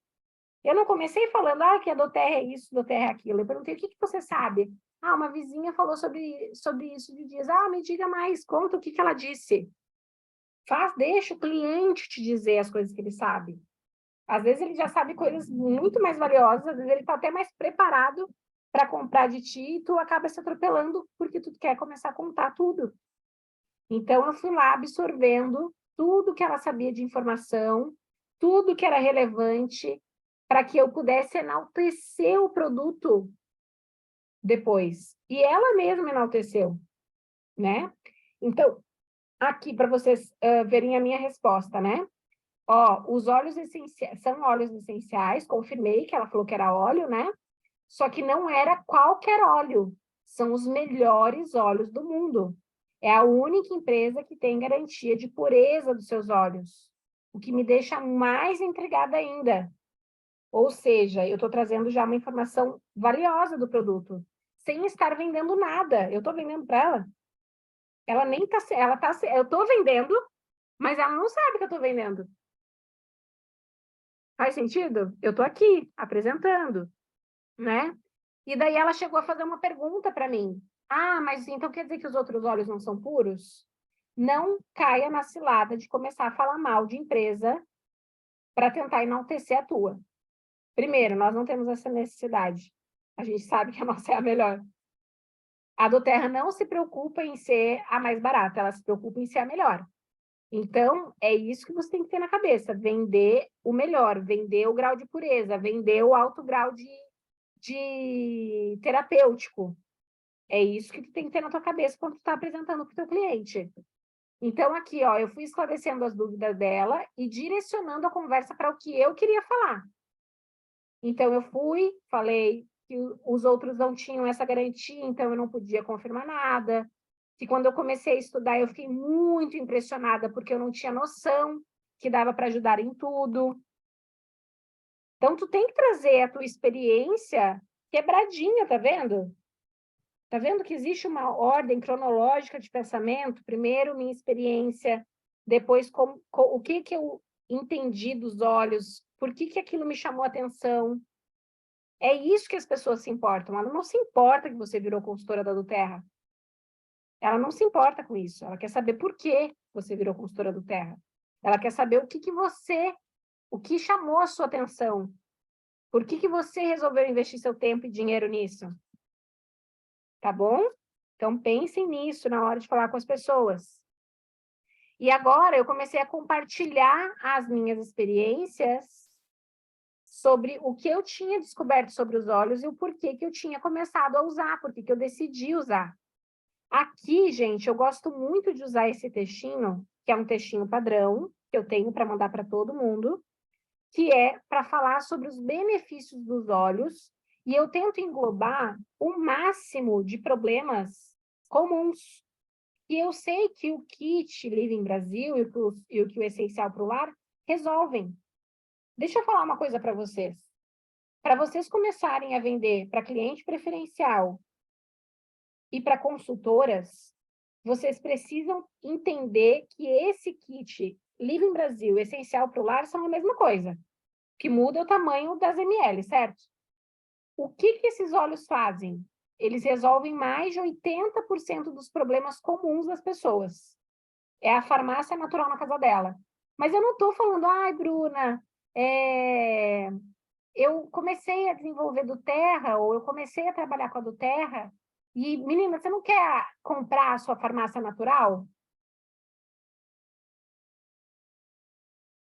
Eu não comecei falando, que a Doterra é isso, Doterra é aquilo. Eu perguntei, o que você sabe? Uma vizinha falou sobre isso de dias. Me diga mais, conta o que ela disse. Deixa o cliente te dizer as coisas que ele sabe. Às vezes ele já sabe coisas muito mais valiosas, às vezes ele está até mais preparado para comprar de ti e tu acaba se atropelando porque tu quer começar a contar tudo. Então, eu fui lá absorvendo tudo que ela sabia de informação, tudo que era relevante, para que eu pudesse enaltecer o produto depois. E ela mesma enalteceu, né? Então, aqui para vocês verem a minha resposta, né? Os óleos essenciais são óleos essenciais, confirmei que ela falou que era óleo, né? Só que não era qualquer óleo, são os melhores óleos do mundo. É a única empresa que tem garantia de pureza dos seus óleos, o que me deixa mais intrigada ainda. Ou seja, eu estou trazendo já uma informação valiosa do produto, sem estar vendendo nada. Eu estou vendendo para ela. Ela nem está... eu estou vendendo, mas ela não sabe que eu estou vendendo. Faz sentido? Eu estou aqui, apresentando, né? E daí ela chegou a fazer uma pergunta para mim. Mas então quer dizer que os outros óleos não são puros? Não caia na cilada de começar a falar mal de empresa para tentar enaltecer a tua. Primeiro, nós não temos essa necessidade. A gente sabe que a nossa é a melhor. A Doterra não se preocupa em ser a mais barata, ela se preocupa em ser a melhor. Então, é isso que você tem que ter na cabeça, vender o melhor, vender o grau de pureza, vender o alto grau de terapêutico. É isso que tu tem que ter na tua cabeça quando tu está apresentando para o teu cliente. Então, aqui, eu fui esclarecendo as dúvidas dela e direcionando a conversa para o que eu queria falar. Então, eu falei que os outros não tinham essa garantia, então eu não podia confirmar nada. Que quando eu comecei a estudar, eu fiquei muito impressionada, porque eu não tinha noção que dava para ajudar em tudo. Então, tu tem que trazer a tua experiência quebradinha, tá vendo? Tá vendo que existe uma ordem cronológica de pensamento? Primeiro, minha experiência, depois, o que eu entendi dos olhos, por que aquilo me chamou a atenção. É isso que as pessoas se importam. Ela não se importa que você virou consultora da Doterra. Ela não se importa com isso. Ela quer saber por que você virou consultora do Terra. Ela quer saber o que O que chamou a sua atenção? Por que você resolveu investir seu tempo e dinheiro nisso? Tá bom? Então, pensem nisso na hora de falar com as pessoas. E agora eu comecei a compartilhar as minhas experiências sobre o que eu tinha descoberto sobre os olhos e o porquê que eu tinha começado a usar, porquê que eu decidi usar. Aqui, gente, eu gosto muito de usar esse textinho, que é um textinho padrão, que eu tenho para mandar para todo mundo, que é para falar sobre os benefícios dos olhos, e eu tento englobar o máximo de problemas comuns. E eu sei que o kit Living Brasil e o que o Essencial para o Lar resolvem. Deixa eu falar uma coisa para vocês. Para vocês começarem a vender para cliente preferencial e para consultoras, vocês precisam entender que esse kit Living Brasil Essencial para o Lar são a mesma coisa. O que muda é o tamanho das ml, certo? O que esses óleos fazem? Eles resolvem mais de 80% dos problemas comuns das pessoas. É a farmácia natural na casa dela. Mas eu não estou falando, ai, Bruna, eu comecei a desenvolver do Terra, ou eu comecei a trabalhar com a do Terra, e, menina, você não quer comprar a sua farmácia natural?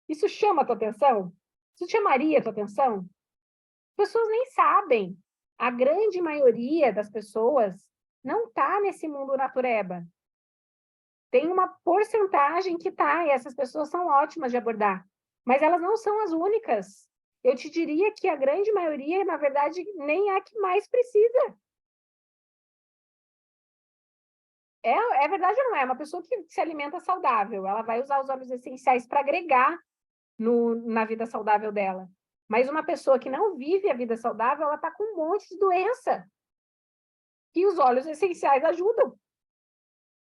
Isso chama a tua atenção? Isso chamaria a tua atenção? As pessoas nem sabem. A grande maioria das pessoas não está nesse mundo natureba. Tem uma porcentagem que está, e essas pessoas são ótimas de abordar. Mas elas não são as únicas. Eu te diria que a grande maioria, na verdade, nem é a que mais precisa. É verdade ou não é? Uma pessoa que se alimenta saudável, ela vai usar os óleos essenciais para agregar na vida saudável dela. Mas uma pessoa que não vive a vida saudável, ela está com um monte de doença. E os óleos essenciais ajudam.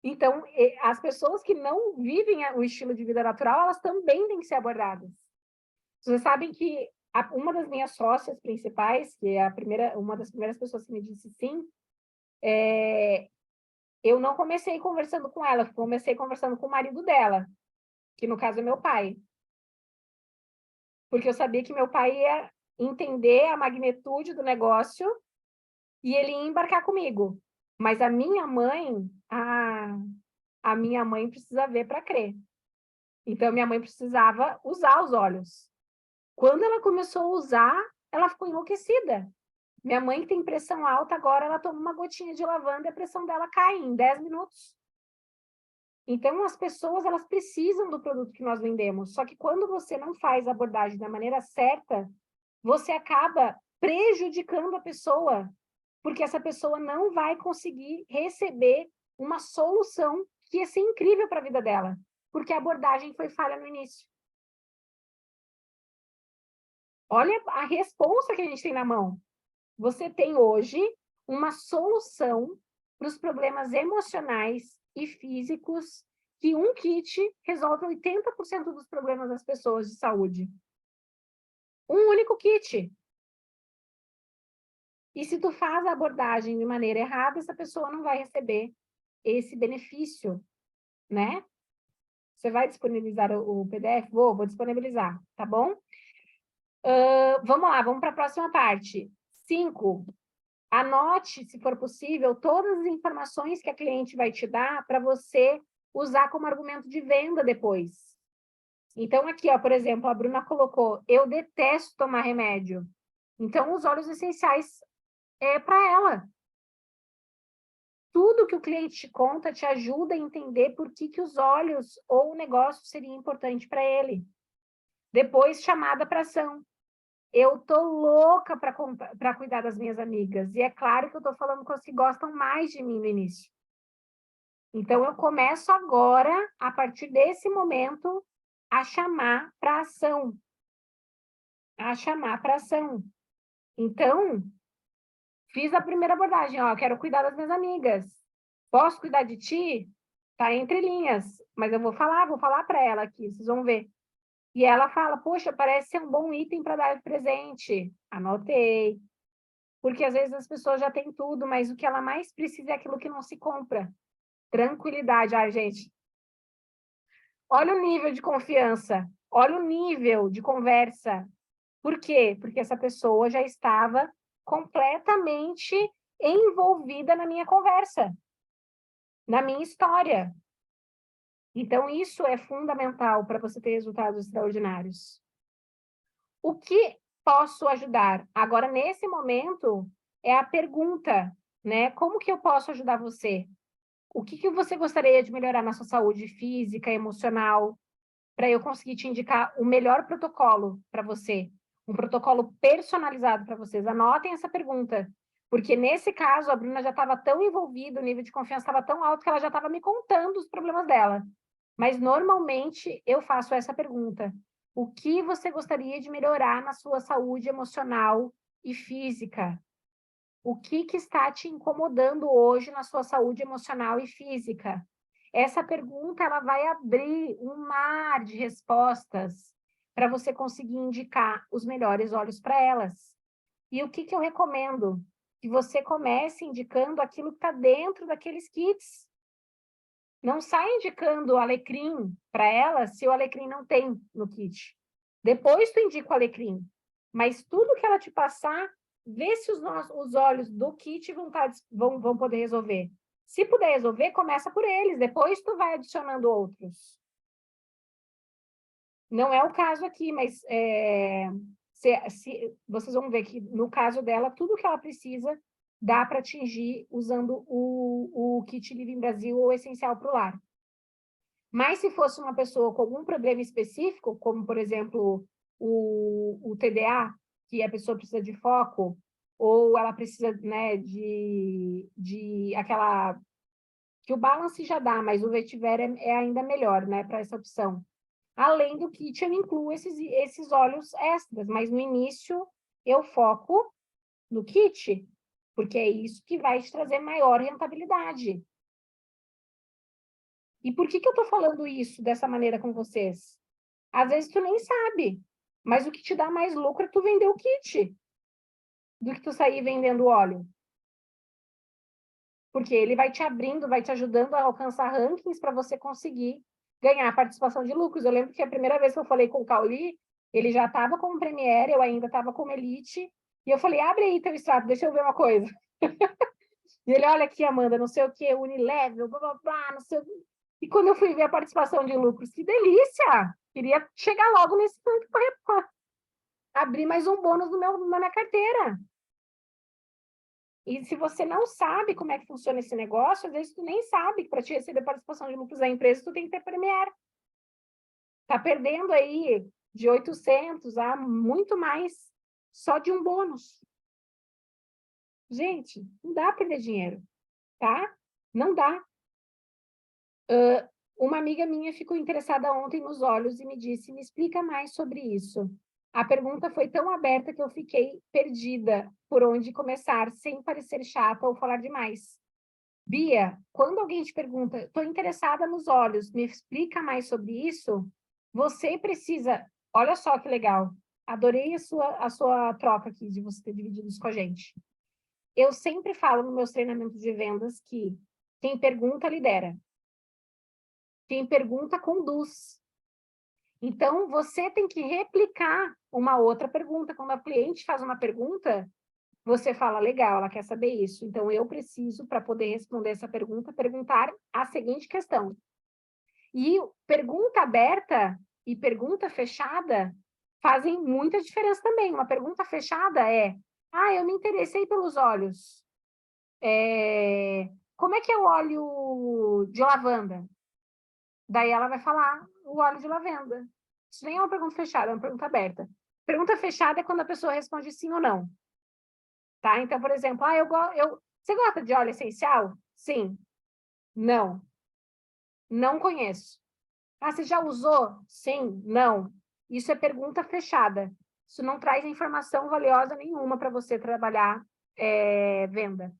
Então, as pessoas que não vivem o estilo de vida natural, elas também têm que ser abordadas. Vocês sabem que uma das minhas sócias principais, que é uma das primeiras pessoas que me disse sim, eu não comecei conversando com ela, comecei conversando com o marido dela, que no caso é meu pai. Porque eu sabia que meu pai ia entender a magnitude do negócio e ele ia embarcar comigo. Mas a minha mãe, a minha mãe precisa ver para crer. Então, minha mãe precisava usar os óleos. Quando ela começou a usar, ela ficou enlouquecida. Minha mãe tem pressão alta, agora ela toma uma gotinha de lavanda e a pressão dela cai em 10 minutos. Então, as pessoas, elas precisam do produto que nós vendemos. Só que quando você não faz a abordagem da maneira certa, você acaba prejudicando a pessoa, porque essa pessoa não vai conseguir receber uma solução que ia ser incrível para a vida dela, porque a abordagem foi falha no início. Olha a responsa que a gente tem na mão. Você tem hoje uma solução para os problemas emocionais e físicos que um kit resolve 80% dos problemas das pessoas de saúde. Um único kit. E se tu faz a abordagem de maneira errada, essa pessoa não vai receber esse benefício, né? Você vai disponibilizar o PDF? Vou disponibilizar, tá bom? Vamos lá, vamos para a próxima parte. 5. Anote, se for possível, todas as informações que a cliente vai te dar para você usar como argumento de venda depois. Então, aqui, ó, por exemplo, a Bruna colocou, eu detesto tomar remédio. Então, os óleos essenciais é para ela. Tudo que o cliente te conta te ajuda a entender por que os óleos ou o negócio seria importante para ele. Depois, chamada para ação. Eu tô louca para cuidar das minhas amigas. E é claro que eu tô falando com as que gostam mais de mim no início. Então, eu começo agora, a partir desse momento, a chamar para ação. A chamar para ação. Então, fiz a primeira abordagem. Ó, quero cuidar das minhas amigas. Posso cuidar de ti? Tá entre linhas. Mas eu vou falar para ela aqui, vocês vão ver. E ela fala, poxa, parece ser um bom item para dar de presente. Anotei. Porque às vezes as pessoas já têm tudo, mas o que ela mais precisa é aquilo que não se compra. Tranquilidade. Ai, gente. Olha o nível de confiança. Olha o nível de conversa. Por quê? Porque essa pessoa já estava completamente envolvida na minha conversa, na minha história. Então, isso é fundamental para você ter resultados extraordinários. O que posso ajudar? Agora, nesse momento, é a pergunta, né? Como que eu posso ajudar você? O que você gostaria de melhorar na sua saúde física, emocional, para eu conseguir te indicar o melhor protocolo para você? Um protocolo personalizado para vocês. Anotem essa pergunta, porque nesse caso, a Bruna já estava tão envolvida, o nível de confiança estava tão alto que ela já estava me contando os problemas dela. Mas, normalmente, eu faço essa pergunta. O que você gostaria de melhorar na sua saúde emocional e física? O que está te incomodando hoje na sua saúde emocional e física? Essa pergunta ela vai abrir um mar de respostas para você conseguir indicar os melhores olhos para elas. E o que eu recomendo? Que você comece indicando aquilo que está dentro daqueles kits. Não sai indicando o alecrim para ela se o alecrim não tem no kit. Depois tu indica o alecrim. Mas tudo que ela te passar, vê se os olhos do kit vão poder resolver. Se puder resolver, começa por eles. Depois tu vai adicionando outros. Não é o caso aqui, mas vocês vão ver que no caso dela, tudo que ela precisa dá para atingir usando o kit Living Brasil ou Essencial para o Lar. Mas se fosse uma pessoa com algum problema específico, como, por exemplo, o TDA, que a pessoa precisa de foco, ou ela precisa, né, de aquela... que o balance já dá, mas o vetiver é ainda melhor, né, para essa opção. Além do kit, eu incluo esses óleos extras, mas no início eu foco no kit, porque é isso que vai te trazer maior rentabilidade. E por que eu estou falando isso dessa maneira com vocês? Às vezes tu nem sabe, mas o que te dá mais lucro é tu vender o kit do que tu sair vendendo óleo. Porque ele vai te abrindo, vai te ajudando a alcançar rankings para você conseguir ganhar participação de lucros. Eu lembro que a primeira vez que eu falei com o Cauli, ele já estava com o Premiere, eu ainda estava com o Elite, e eu falei, abre aí teu extrato, deixa eu ver uma coisa. E ele, olha aqui, Amanda, não sei o que, Unilevel, blá, blá, blá, não sei o quê. E quando eu fui ver a participação de lucros, que delícia! Queria chegar logo nesse ponto para abrir mais um bônus na minha carteira. E se você não sabe como é que funciona esse negócio, às vezes tu nem sabe que para te receber participação de lucros da empresa, tu tem que ter Premier. Tá perdendo aí de 800 a muito mais só de um bônus. Gente, não dá para perder dinheiro, tá? Não dá. Uma amiga minha ficou interessada ontem nos olhos e me disse, me explica mais sobre isso. A pergunta foi tão aberta que eu fiquei perdida por onde começar, sem parecer chata ou falar demais. Bia, quando alguém te pergunta, estou interessada nos olhos, me explica mais sobre isso, você precisa... Olha só que legal, adorei a sua troca aqui, de você ter dividido isso com a gente. Eu sempre falo nos meus treinamentos de vendas que quem pergunta, lidera. Quem pergunta, conduz. Então, você tem que replicar uma outra pergunta. Quando a cliente faz uma pergunta, você fala, legal, ela quer saber isso. Então, eu preciso, para poder responder essa pergunta, perguntar a seguinte questão. E pergunta aberta e pergunta fechada fazem muita diferença também. Uma pergunta fechada é, eu me interessei pelos olhos. Como é que é o óleo de lavanda? Daí ela vai falar o óleo de lavanda. Isso nem é uma pergunta fechada, é uma pergunta aberta. Pergunta fechada é quando a pessoa responde sim ou não. Tá? Então, por exemplo, você gosta de óleo essencial? Sim. Não. Não conheço. Você já usou? Sim. Não. Isso é pergunta fechada. Isso não traz informação valiosa nenhuma para você trabalhar venda.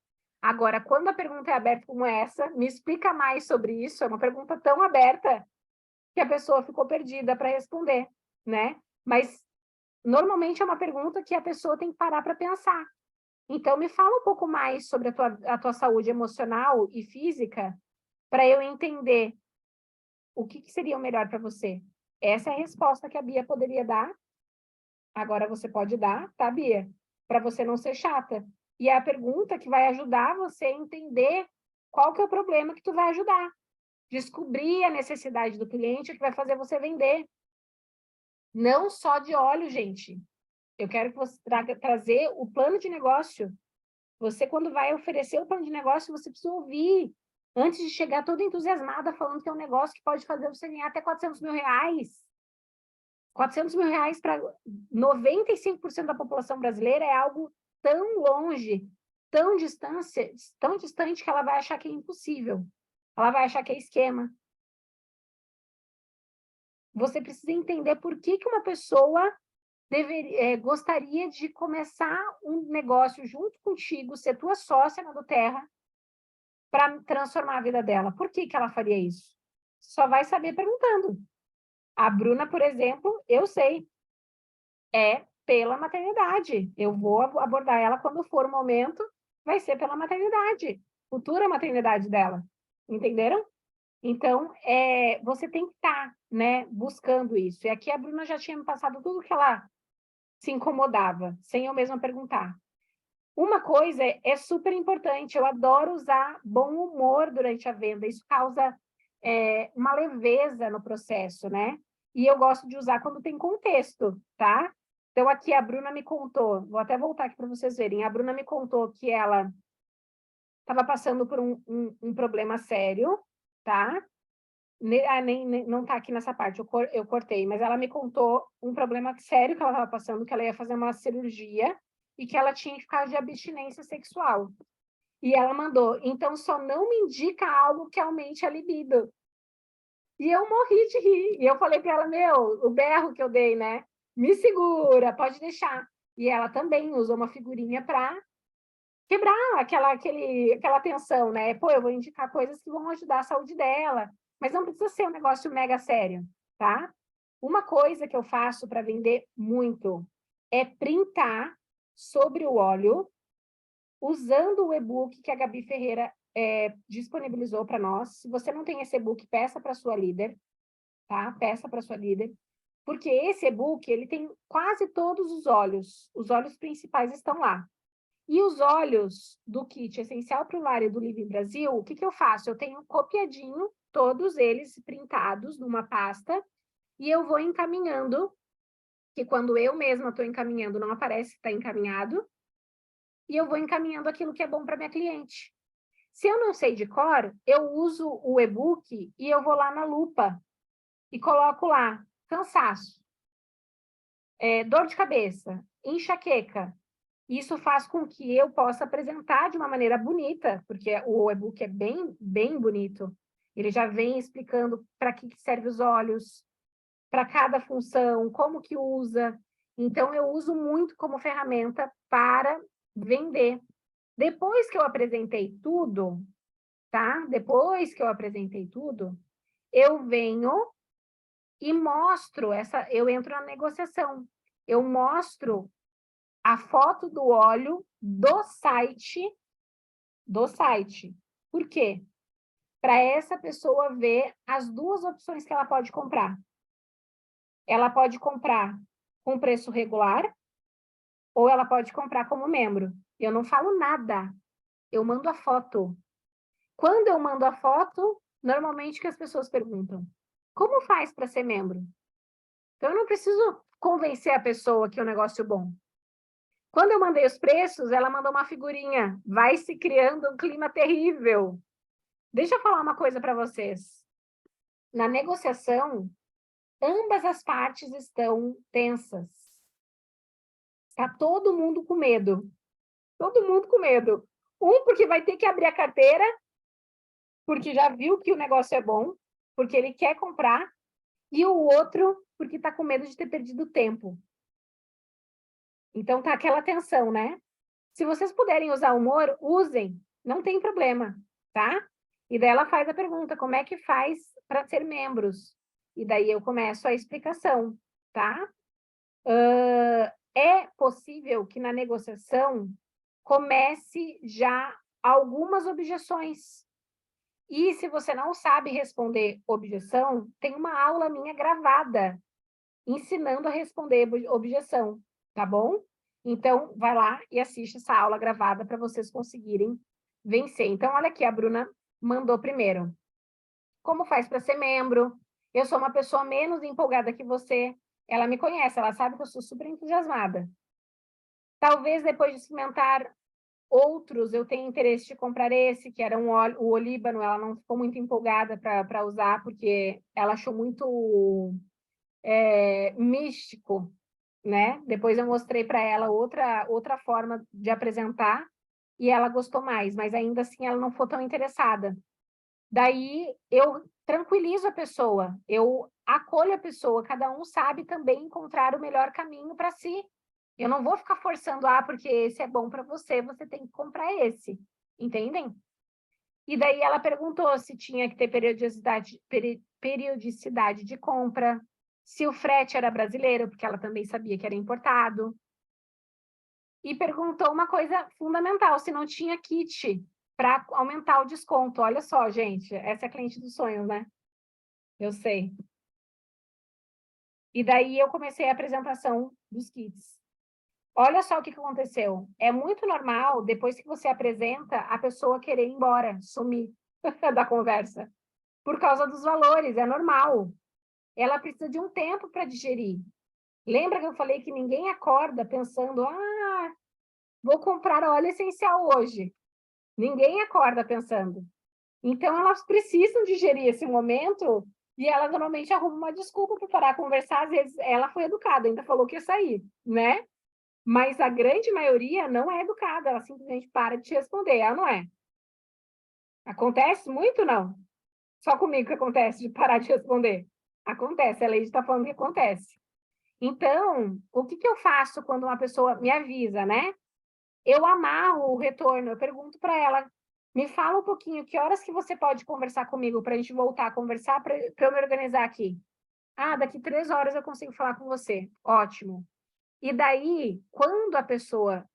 Agora, quando a pergunta é aberta como essa, me explica mais sobre isso. É uma pergunta tão aberta que a pessoa ficou perdida para responder, né? Mas, normalmente, é uma pergunta que a pessoa tem que parar para pensar. Então, me fala um pouco mais sobre a tua saúde emocional e física para eu entender o que seria o melhor para você. Essa é a resposta que a Bia poderia dar. Agora você pode dar, tá, Bia? Para você não ser chata. E é a pergunta que vai ajudar você a entender qual que é o problema que tu vai ajudar. Descobrir a necessidade do cliente que vai fazer você vender. Não só de óleo, gente. Eu quero que você trazer o plano de negócio. Você, quando vai oferecer o plano de negócio, você precisa ouvir. Antes de chegar toda entusiasmada falando que é um negócio que pode fazer você ganhar até 400 mil reais. 400 mil reais para 95% da população brasileira é algo tão longe, tão distante que ela vai achar que é impossível. Ela vai achar que é esquema. Você precisa entender por que uma pessoa gostaria de começar um negócio junto contigo, ser tua sócia na do Terra, para transformar a vida dela. Por que ela faria isso? Só vai saber perguntando. A Bruna, por exemplo, eu sei, é pela maternidade. Eu vou abordar ela quando for o momento, vai ser pela maternidade, futura maternidade dela. Entenderam? Então, você tem que estar, né, buscando isso. E aqui a Bruna já tinha me passado tudo que ela se incomodava, sem eu mesma perguntar. Uma coisa é super importante, eu adoro usar bom humor durante a venda, isso causa uma leveza no processo, né? E eu gosto de usar quando tem contexto, tá? Então, aqui a Bruna me contou, vou até voltar aqui para vocês verem, a Bruna me contou que ela estava passando por um problema sério, tá? Não está aqui nessa parte, eu cortei, mas ela me contou um problema sério que ela estava passando, que ela ia fazer uma cirurgia e que ela tinha que ficar de abstinência sexual. E ela mandou, então só não me indica algo que aumente a libido. E eu morri de rir. E eu falei para ela, o berro que eu dei, né? Me segura, pode deixar. E ela também usou uma figurinha para quebrar aquela tensão, né? Pô, eu vou indicar coisas que vão ajudar a saúde dela, mas não precisa ser um negócio mega sério, tá? Uma coisa que eu faço para vender muito é printar sobre o óleo, usando o e-book que a Gabi Ferreira disponibilizou para nós. Se você não tem esse e-book, peça para sua líder, tá? Peça para sua líder, porque esse e-book, ele tem quase todos os óleos principais estão lá. E os óleos do kit Essencial para o Lar e do Living Brasil, o que eu faço? Eu tenho copiadinho, todos eles printados numa pasta, e eu vou encaminhando, que quando eu mesma estou encaminhando, não aparece que está encaminhado, e eu vou encaminhando aquilo que é bom para minha cliente. Se eu não sei de cor, eu uso o e-book e eu vou lá na lupa e coloco lá, cansaço, dor de cabeça, enxaqueca. Isso faz com que eu possa apresentar de uma maneira bonita, porque o e-book é bem, bem bonito. Ele já vem explicando para que serve os olhos, para cada função, como que usa. Então, eu uso muito como ferramenta para vender. Depois que eu apresentei tudo, tá? Depois que eu apresentei tudo, eu venho e mostro eu entro na negociação. Eu mostro a foto do óleo do site. Por quê? Para essa pessoa ver as duas opções que ela pode comprar. Ela pode comprar com preço regular ou ela pode comprar como membro. Eu não falo nada, eu mando a foto. Quando eu mando a foto, normalmente que as pessoas perguntam, como faz para ser membro? Então, eu não preciso convencer a pessoa que é um negócio bom. Quando eu mandei os preços, ela mandou uma figurinha. Vai se criando um clima terrível. Deixa eu falar uma coisa para vocês. Na negociação, ambas as partes estão tensas. Tá todo mundo com medo. Todo mundo com medo. Um, porque vai ter que abrir a carteira, porque já viu que o negócio é bom, porque ele quer comprar, e o outro, porque está com medo de ter perdido tempo. Então, tá aquela tensão, né? Se vocês puderem usar humor, usem, não tem problema, tá? E daí ela faz a pergunta, como é que faz para ser membros? E daí eu começo a explicação, tá? É possível que na negociação comece já algumas objeções. E se você não sabe responder objeção, tem uma aula minha gravada ensinando a responder objeção, tá bom? Então, vai lá e assiste essa aula gravada para vocês conseguirem vencer. Então, olha aqui, a Bruna mandou primeiro. Como faz para ser membro? Eu sou uma pessoa menos empolgada que você. Ela me conhece, ela sabe que eu sou super entusiasmada. Talvez depois de experimentar outros, eu tenha interesse de comprar esse, que era o olíbano. Ela não ficou muito empolgada para usar, porque ela achou muito místico, né? Depois eu mostrei para ela outra forma de apresentar e ela gostou mais, mas ainda assim ela não foi tão interessada. Daí eu tranquilizo a pessoa, eu acolho a pessoa, cada um sabe também encontrar o melhor caminho para si. Eu não vou ficar forçando, porque esse é bom para você, você tem que comprar esse, entendem? E daí ela perguntou se tinha que ter periodicidade de compra, se o frete era brasileiro, porque ela também sabia que era importado. E perguntou uma coisa fundamental, se não tinha kit para aumentar o desconto. Olha só, gente, essa é a cliente dos sonhos, né? Eu sei. E daí eu comecei a apresentação dos kits. Olha só o que aconteceu. É muito normal, depois que você apresenta, a pessoa querer ir embora, sumir da conversa. Por causa dos valores, é normal. Ela precisa de um tempo para digerir. Lembra que eu falei que ninguém acorda pensando, vou comprar óleo essencial hoje. Ninguém acorda pensando. Então, elas precisam digerir esse momento e ela normalmente arruma uma desculpa para parar a conversar. Às vezes, ela foi educada, ainda falou que ia sair, né? Mas a grande maioria não é educada, ela simplesmente para de te responder, ela não é. Acontece muito, não? Só comigo que acontece de parar de responder. Acontece, a Leide está falando que acontece. Então, o que eu faço quando uma pessoa me avisa, né? Eu amarro o retorno, eu pergunto para ela, me fala um pouquinho, que horas que você pode conversar comigo para a gente voltar a conversar, para eu me organizar aqui? Daqui 3 horas eu consigo falar com você. Ótimo. E daí, quando a pessoa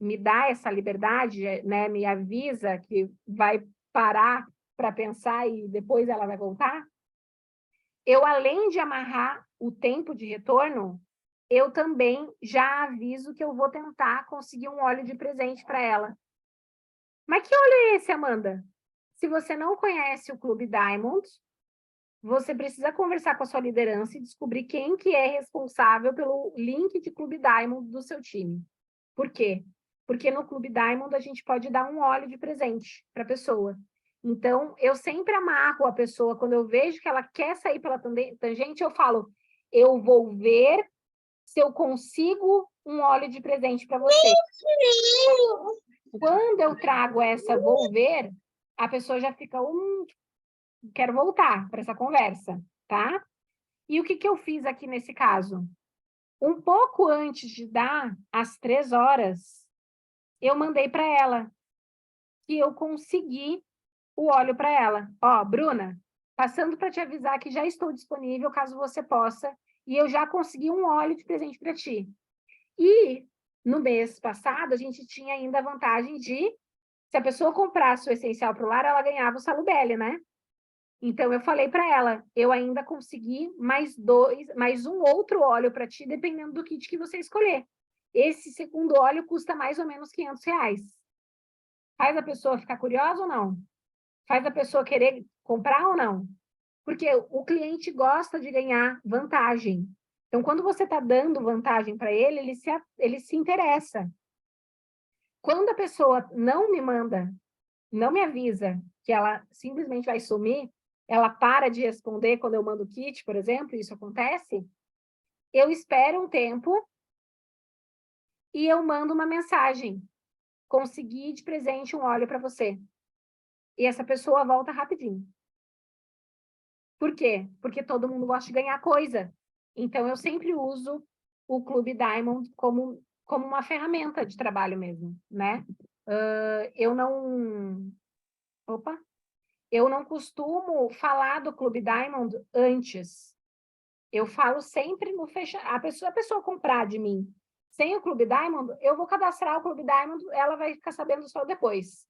me dá essa liberdade, né, me avisa que vai parar para pensar e depois ela vai voltar, eu, além de amarrar o tempo de retorno, eu também já aviso que eu vou tentar conseguir um óleo de presente para ela. Mas que óleo é esse, Amanda? Se você não conhece o Clube Diamond, você precisa conversar com a sua liderança e descobrir quem que é responsável pelo link de Clube Diamond do seu time. Por quê? Porque no Clube Diamond a gente pode dar um óleo de presente para a pessoa. Então, eu sempre amarro a pessoa, quando eu vejo que ela quer sair pela tangente, eu falo, eu vou ver se eu consigo um óleo de presente para você. Quando eu trago essa vou ver, a pessoa já fica, quero voltar para essa conversa, tá? E o que eu fiz aqui nesse caso? Um pouco antes de dar as 3 horas, eu mandei para ela que eu consegui o óleo para ela. Bruna, passando para te avisar que já estou disponível, caso você possa, e eu já consegui um óleo de presente para ti. E no mês passado, a gente tinha ainda a vantagem de, se a pessoa comprasse o essencial para o lar, ela ganhava o Salubelle, né? Então, eu falei para ela, eu ainda consegui mais um outro óleo para ti, dependendo do kit que você escolher. Esse segundo óleo custa mais ou menos R$ 500. Faz a pessoa ficar curiosa ou não? Faz a pessoa querer comprar ou não? Porque o cliente gosta de ganhar vantagem. Então, quando você está dando vantagem para ele, ele se interessa. Quando a pessoa não me manda, não me avisa que ela simplesmente vai sumir, ela para de responder quando eu mando o kit, por exemplo, isso acontece, eu espero um tempo e eu mando uma mensagem. Consegui de presente um óleo para você. E essa pessoa volta rapidinho. Por quê? Porque todo mundo gosta de ganhar coisa. Então, eu sempre uso o Clube Diamond como uma ferramenta de trabalho mesmo, né? Eu não... Opa! Eu não costumo falar do Clube Diamond antes. Eu falo sempre no fechamento. A pessoa comprar de mim sem o Clube Diamond, eu vou cadastrar o Clube Diamond, ela vai ficar sabendo só depois.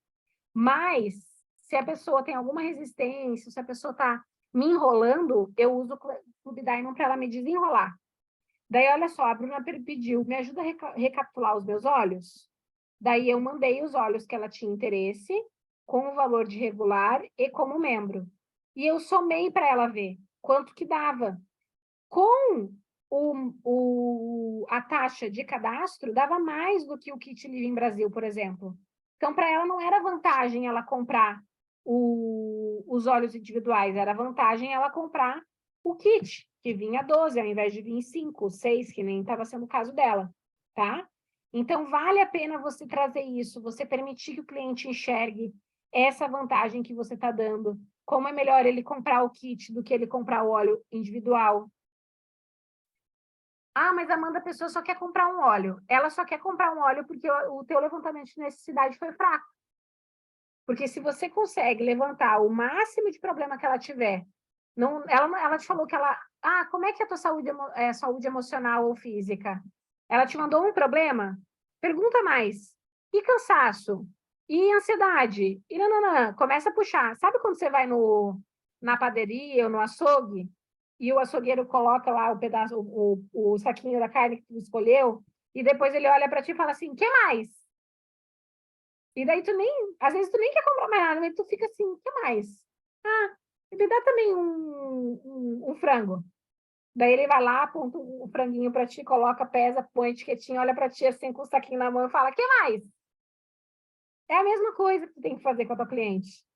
Mas, Se a pessoa tem alguma resistência, se a pessoa está me enrolando, eu uso o Clube Diamond para ela me desenrolar. Daí, olha só, a Bruna pediu, me ajuda a recapitular os meus olhos? Daí eu mandei os olhos que ela tinha interesse, com o valor de regular e como membro. E eu somei para ela ver quanto que dava. Com a taxa de cadastro, dava mais do que o Kit Living Brasil, por exemplo. Então, para ela não era vantagem ela comprar os óleos individuais, era vantagem ela comprar o kit, que vinha 12, ao invés de vir 5, 6, que nem estava sendo o caso dela, tá? Então, vale a pena você trazer isso, você permitir que o cliente enxergue essa vantagem que você está dando, como é melhor ele comprar o kit do que ele comprar o óleo individual. Ah, mas Amanda, a pessoa só quer comprar um óleo. Ela só quer comprar um óleo porque o teu levantamento de necessidade foi fraco. Porque se você consegue levantar o máximo de problema que ela tiver, ela te falou que ela... Ah, como é que é a tua saúde emocional ou física? Ela te mandou um problema? Pergunta mais. E cansaço? E ansiedade? E não. Começa a puxar. Sabe quando você vai na padaria ou no açougue e o açougueiro coloca lá o pedaço, o saquinho da carne que tu escolheu e depois ele olha para ti e fala assim, que mais? E daí às vezes tu nem quer comprar mais nada, mas tu fica assim, o que mais? Ah, me dá também um frango. Daí ele vai lá, aponta o franguinho para ti, coloca, pesa, põe a etiquetinha, olha para ti assim com o saquinho na mão e fala, o que mais? É a mesma coisa que tu tem que fazer com a tua cliente,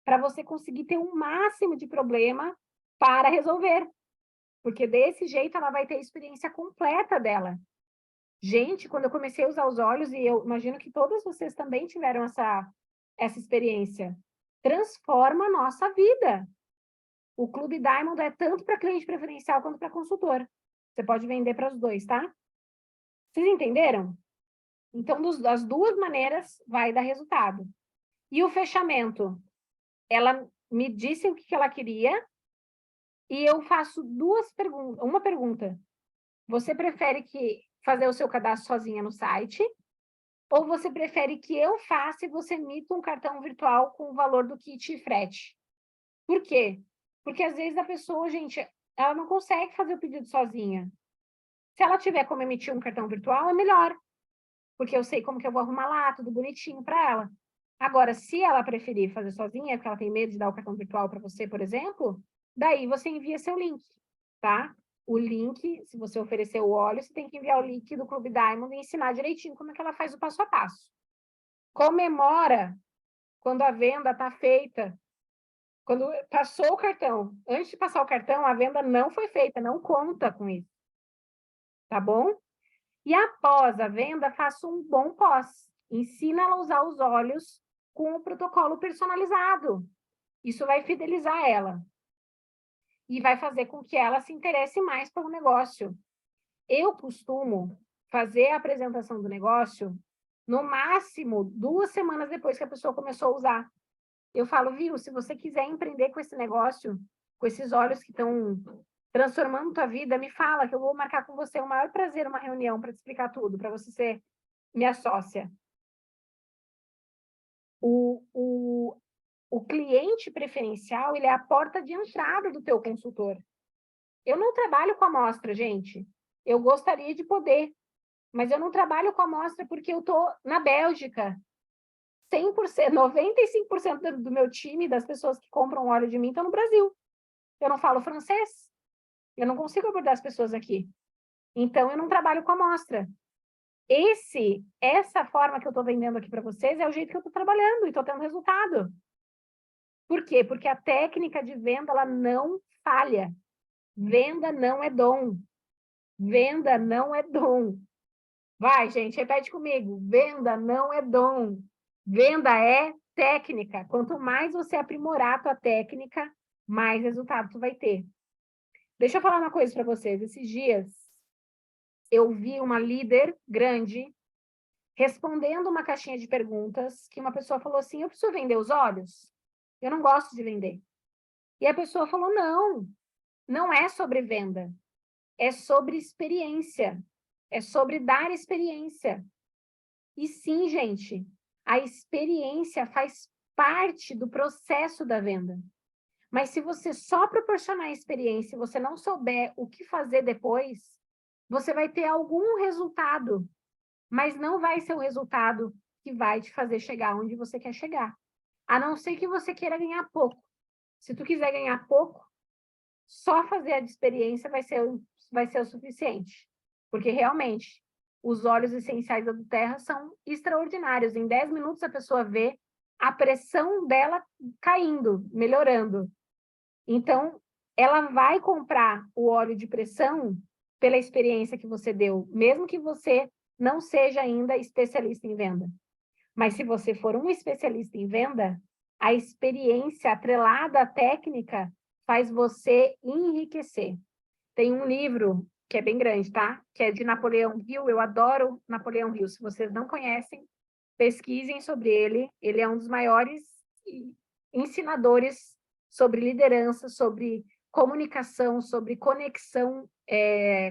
para você conseguir ter um máximo de problema para resolver. Porque desse jeito ela vai ter a experiência completa dela. Gente, quando eu comecei a usar os óleos, e eu imagino que todas vocês também tiveram essa experiência, transforma a nossa vida. O Clube Diamond é tanto para cliente preferencial quanto para consultor. Você pode vender para os dois, tá? Vocês entenderam? Então, das duas maneiras, vai dar resultado. E o fechamento? Ela me disse o que ela queria e eu faço uma pergunta. Você prefere fazer o seu cadastro sozinha no site? Ou você prefere que eu faça e você emita um cartão virtual com o valor do kit e frete? Por quê? Porque às vezes a pessoa, gente, ela não consegue fazer o pedido sozinha. Se ela tiver como emitir um cartão virtual, é melhor. Porque eu sei como que eu vou arrumar lá, tudo bonitinho para ela. Agora, se ela preferir fazer sozinha, porque ela tem medo de dar o cartão virtual para você, por exemplo, daí você envia seu link, tá? O link, se você oferecer o óleo, você tem que enviar o link do Clube Diamond e ensinar direitinho como é que ela faz o passo a passo. Comemora quando a venda está feita. Quando passou o cartão. Antes de passar o cartão, a venda não foi feita, não conta com isso. Tá bom? E após a venda, faça um bom pós. Ensina ela a usar os óleos com o protocolo personalizado. Isso vai fidelizar ela. E vai fazer com que ela se interesse mais pelo negócio. Eu costumo fazer a apresentação do negócio no máximo 2 semanas depois que a pessoa começou a usar. Eu falo, viu, se você quiser empreender com esse negócio, com esses óleos que estão transformando tua vida, me fala que eu vou marcar com você o maior prazer uma reunião para te explicar tudo, para você ser minha sócia. O cliente preferencial, ele é a porta de entrada do teu consultor. Eu não trabalho com amostra, gente. Eu gostaria de poder, mas eu não trabalho com amostra porque eu estou na Bélgica. 100%, 95% do meu time, das pessoas que compram óleo de mim, estão no Brasil. Eu não falo francês. Eu não consigo abordar as pessoas aqui. Então, eu não trabalho com amostra. Essa forma que eu estou vendendo aqui para vocês é o jeito que eu estou trabalhando e estou tendo resultado. Por quê? Porque a técnica de venda, ela não falha. Venda não é dom. Venda não é dom. Vai, gente, repete comigo. Venda não é dom. Venda é técnica. Quanto mais você aprimorar a tua técnica, mais resultado tu vai ter. Deixa eu falar uma coisa para vocês. Esses dias, eu vi uma líder grande respondendo uma caixinha de perguntas que uma pessoa falou assim, eu preciso vender os óleos? Eu não gosto de vender. E a pessoa falou, não é sobre venda. É sobre experiência. É sobre dar experiência. E sim, gente, a experiência faz parte do processo da venda. Mas se você só proporcionar a experiência e você não souber o que fazer depois, você vai ter algum resultado, mas não vai ser o resultado que vai te fazer chegar onde você quer chegar. A não ser que você queira ganhar pouco. Se tu quiser ganhar pouco, só fazer a experiência vai ser o suficiente. Porque realmente, os óleos essenciais da Terra são extraordinários. Em 10 minutos a pessoa vê a pressão dela caindo, melhorando. Então, ela vai comprar o óleo de pressão pela experiência que você deu, mesmo que você não seja ainda especialista em venda. Mas se você for um especialista em venda, a experiência atrelada à técnica faz você enriquecer. Tem um livro que é bem grande, tá? Que é de Napoleão Hill. Eu adoro Napoleão Hill. Se vocês não conhecem, pesquisem sobre ele. Ele é um dos maiores ensinadores sobre liderança, sobre comunicação, sobre conexão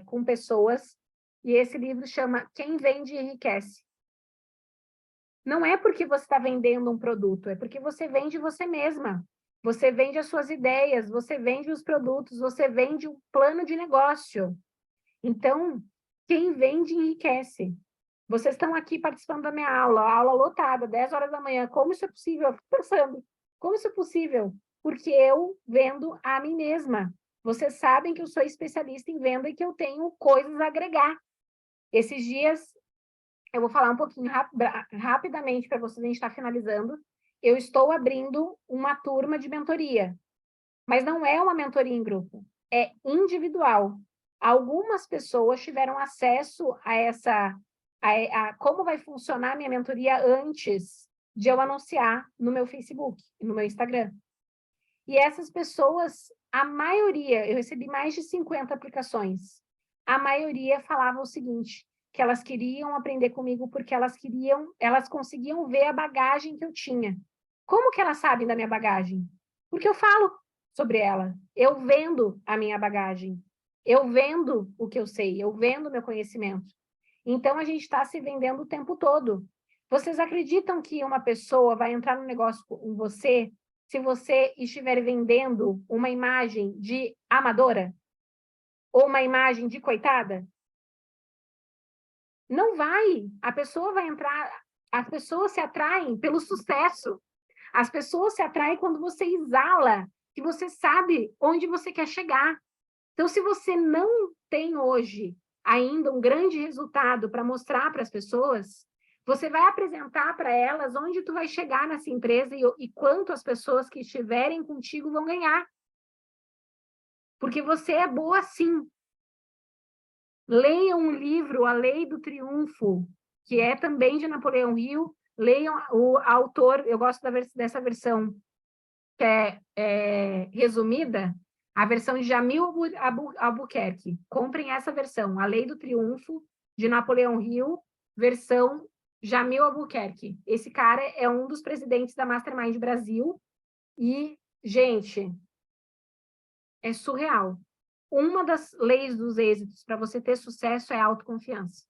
com pessoas. E esse livro chama Quem Vende Enriquece. Não é porque você está vendendo um produto, é porque você vende você mesma. Você vende as suas ideias, você vende os produtos, você vende um plano de negócio. Então, quem vende enriquece. Vocês estão aqui participando da minha aula, aula lotada, 10 horas da manhã. Como isso é possível? Eu fico pensando, como isso é possível? Porque eu vendo a mim mesma. Vocês sabem que eu sou especialista em venda e que eu tenho coisas a agregar. Esses dias, eu vou falar um pouquinho rapidamente para vocês, a gente está finalizando. Eu estou abrindo uma turma de mentoria, mas não é uma mentoria em grupo, é individual. Algumas pessoas tiveram acesso a como vai funcionar a minha mentoria antes de eu anunciar no meu Facebook, no meu Instagram. E essas pessoas, a maioria, eu recebi mais de 50 aplicações, a maioria falava o seguinte, que elas queriam aprender comigo porque elas conseguiam ver a bagagem que eu tinha. Como que elas sabem da minha bagagem? Porque eu falo sobre ela, eu vendo a minha bagagem, eu vendo o que eu sei, eu vendo o meu conhecimento. Então, a gente está se vendendo o tempo todo. Vocês acreditam que uma pessoa vai entrar no negócio com você se você estiver vendendo uma imagem de amadora? Ou uma imagem de coitada? Não vai. A pessoa vai entrar... As pessoas se atraem pelo sucesso. As pessoas se atraem quando você exala, que você sabe onde você quer chegar. Então, se você não tem hoje ainda um grande resultado para mostrar para as pessoas, você vai apresentar para elas onde tu vai chegar nessa empresa e quanto as pessoas que estiverem contigo vão ganhar. Porque você é boa sim. Leiam um livro, A Lei do Triunfo, que é também de Napoleão Hill. Leiam o autor, eu gosto dessa versão que é resumida, a versão de Jamil Albuquerque. Comprem essa versão, A Lei do Triunfo, de Napoleão Hill, versão Jamil Albuquerque. Esse cara é um dos presidentes da Mastermind Brasil e, gente, é surreal. Uma das leis dos êxitos para você ter sucesso é a autoconfiança.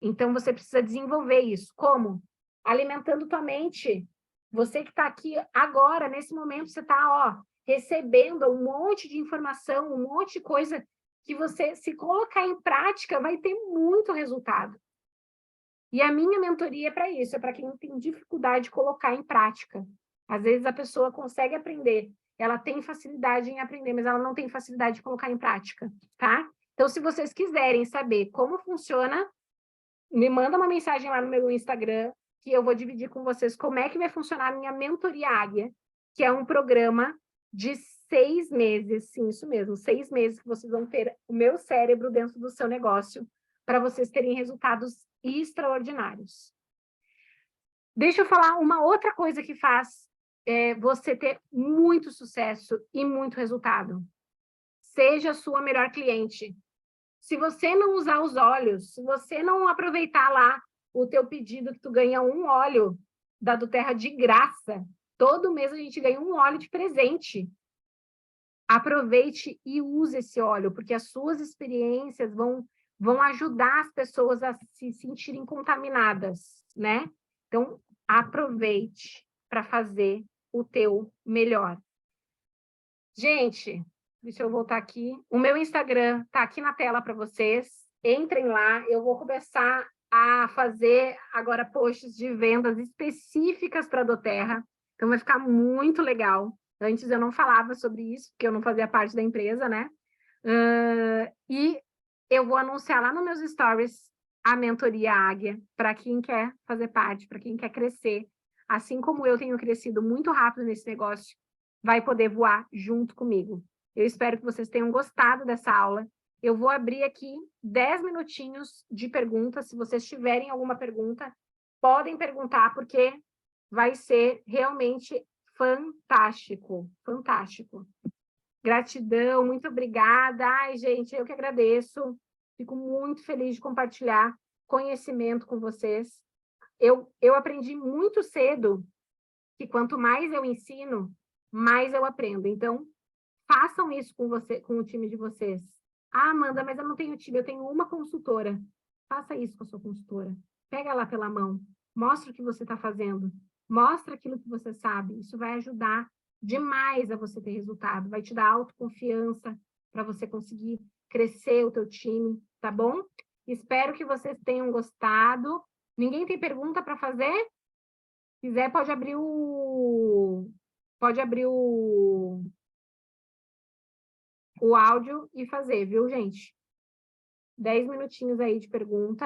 Então, você precisa desenvolver isso. Como? Alimentando tua mente. Você que está aqui agora, nesse momento, você está recebendo um monte de informação, um monte de coisa que você, se colocar em prática, vai ter muito resultado. E a minha mentoria é para isso, é para quem tem dificuldade de colocar em prática. Às vezes a pessoa consegue aprender, ela tem facilidade em aprender, mas ela não tem facilidade de colocar em prática, tá? Então, se vocês quiserem saber como funciona, me manda uma mensagem lá no meu Instagram, que eu vou dividir com vocês como é que vai funcionar a minha mentoria Águia, que é um programa de 6 meses, sim, isso mesmo, 6 meses que vocês vão ter o meu cérebro dentro do seu negócio, para vocês terem resultados extraordinários. Deixa eu falar uma outra coisa que faz você ter muito sucesso e muito resultado. Seja a sua melhor cliente. Se você não usar os óleos, se você não aproveitar lá o teu pedido que tu ganha um óleo da doTERRA de graça, todo mês a gente ganha um óleo de presente. Aproveite e use esse óleo, porque as suas experiências vão ajudar as pessoas a se sentirem contaminadas, né? Então, aproveite para fazer o teu melhor. Gente, deixa eu voltar aqui. O meu Instagram está aqui na tela para vocês. Entrem lá, eu vou começar a fazer agora posts de vendas específicas para a doTERRA. Então vai ficar muito legal. Antes eu não falava sobre isso, porque eu não fazia parte da empresa, né? E eu vou anunciar lá nos meus stories a mentoria Águia, para quem quer fazer parte, para quem quer crescer. Assim como eu tenho crescido muito rápido nesse negócio, vai poder voar junto comigo. Eu espero que vocês tenham gostado dessa aula. Eu vou abrir aqui 10 minutinhos de perguntas. Se vocês tiverem alguma pergunta, podem perguntar, porque vai ser realmente fantástico, fantástico. Gratidão, muito obrigada. Ai, gente, eu que agradeço. Fico muito feliz de compartilhar conhecimento com vocês. Eu aprendi muito cedo que quanto mais eu ensino, mais eu aprendo. Então, façam isso com você, com o time de vocês. Ah, Amanda, mas eu não tenho time, eu tenho uma consultora. Faça isso com a sua consultora. Pega ela pela mão, mostra o que você está fazendo, mostra aquilo que você sabe. Isso vai ajudar demais a você ter resultado, vai te dar autoconfiança para você conseguir crescer o teu time, tá bom? Espero que vocês tenham gostado. Ninguém tem pergunta para fazer? Se quiser, pode abrir o áudio e fazer, viu, gente? 10 minutinhos aí de pergunta.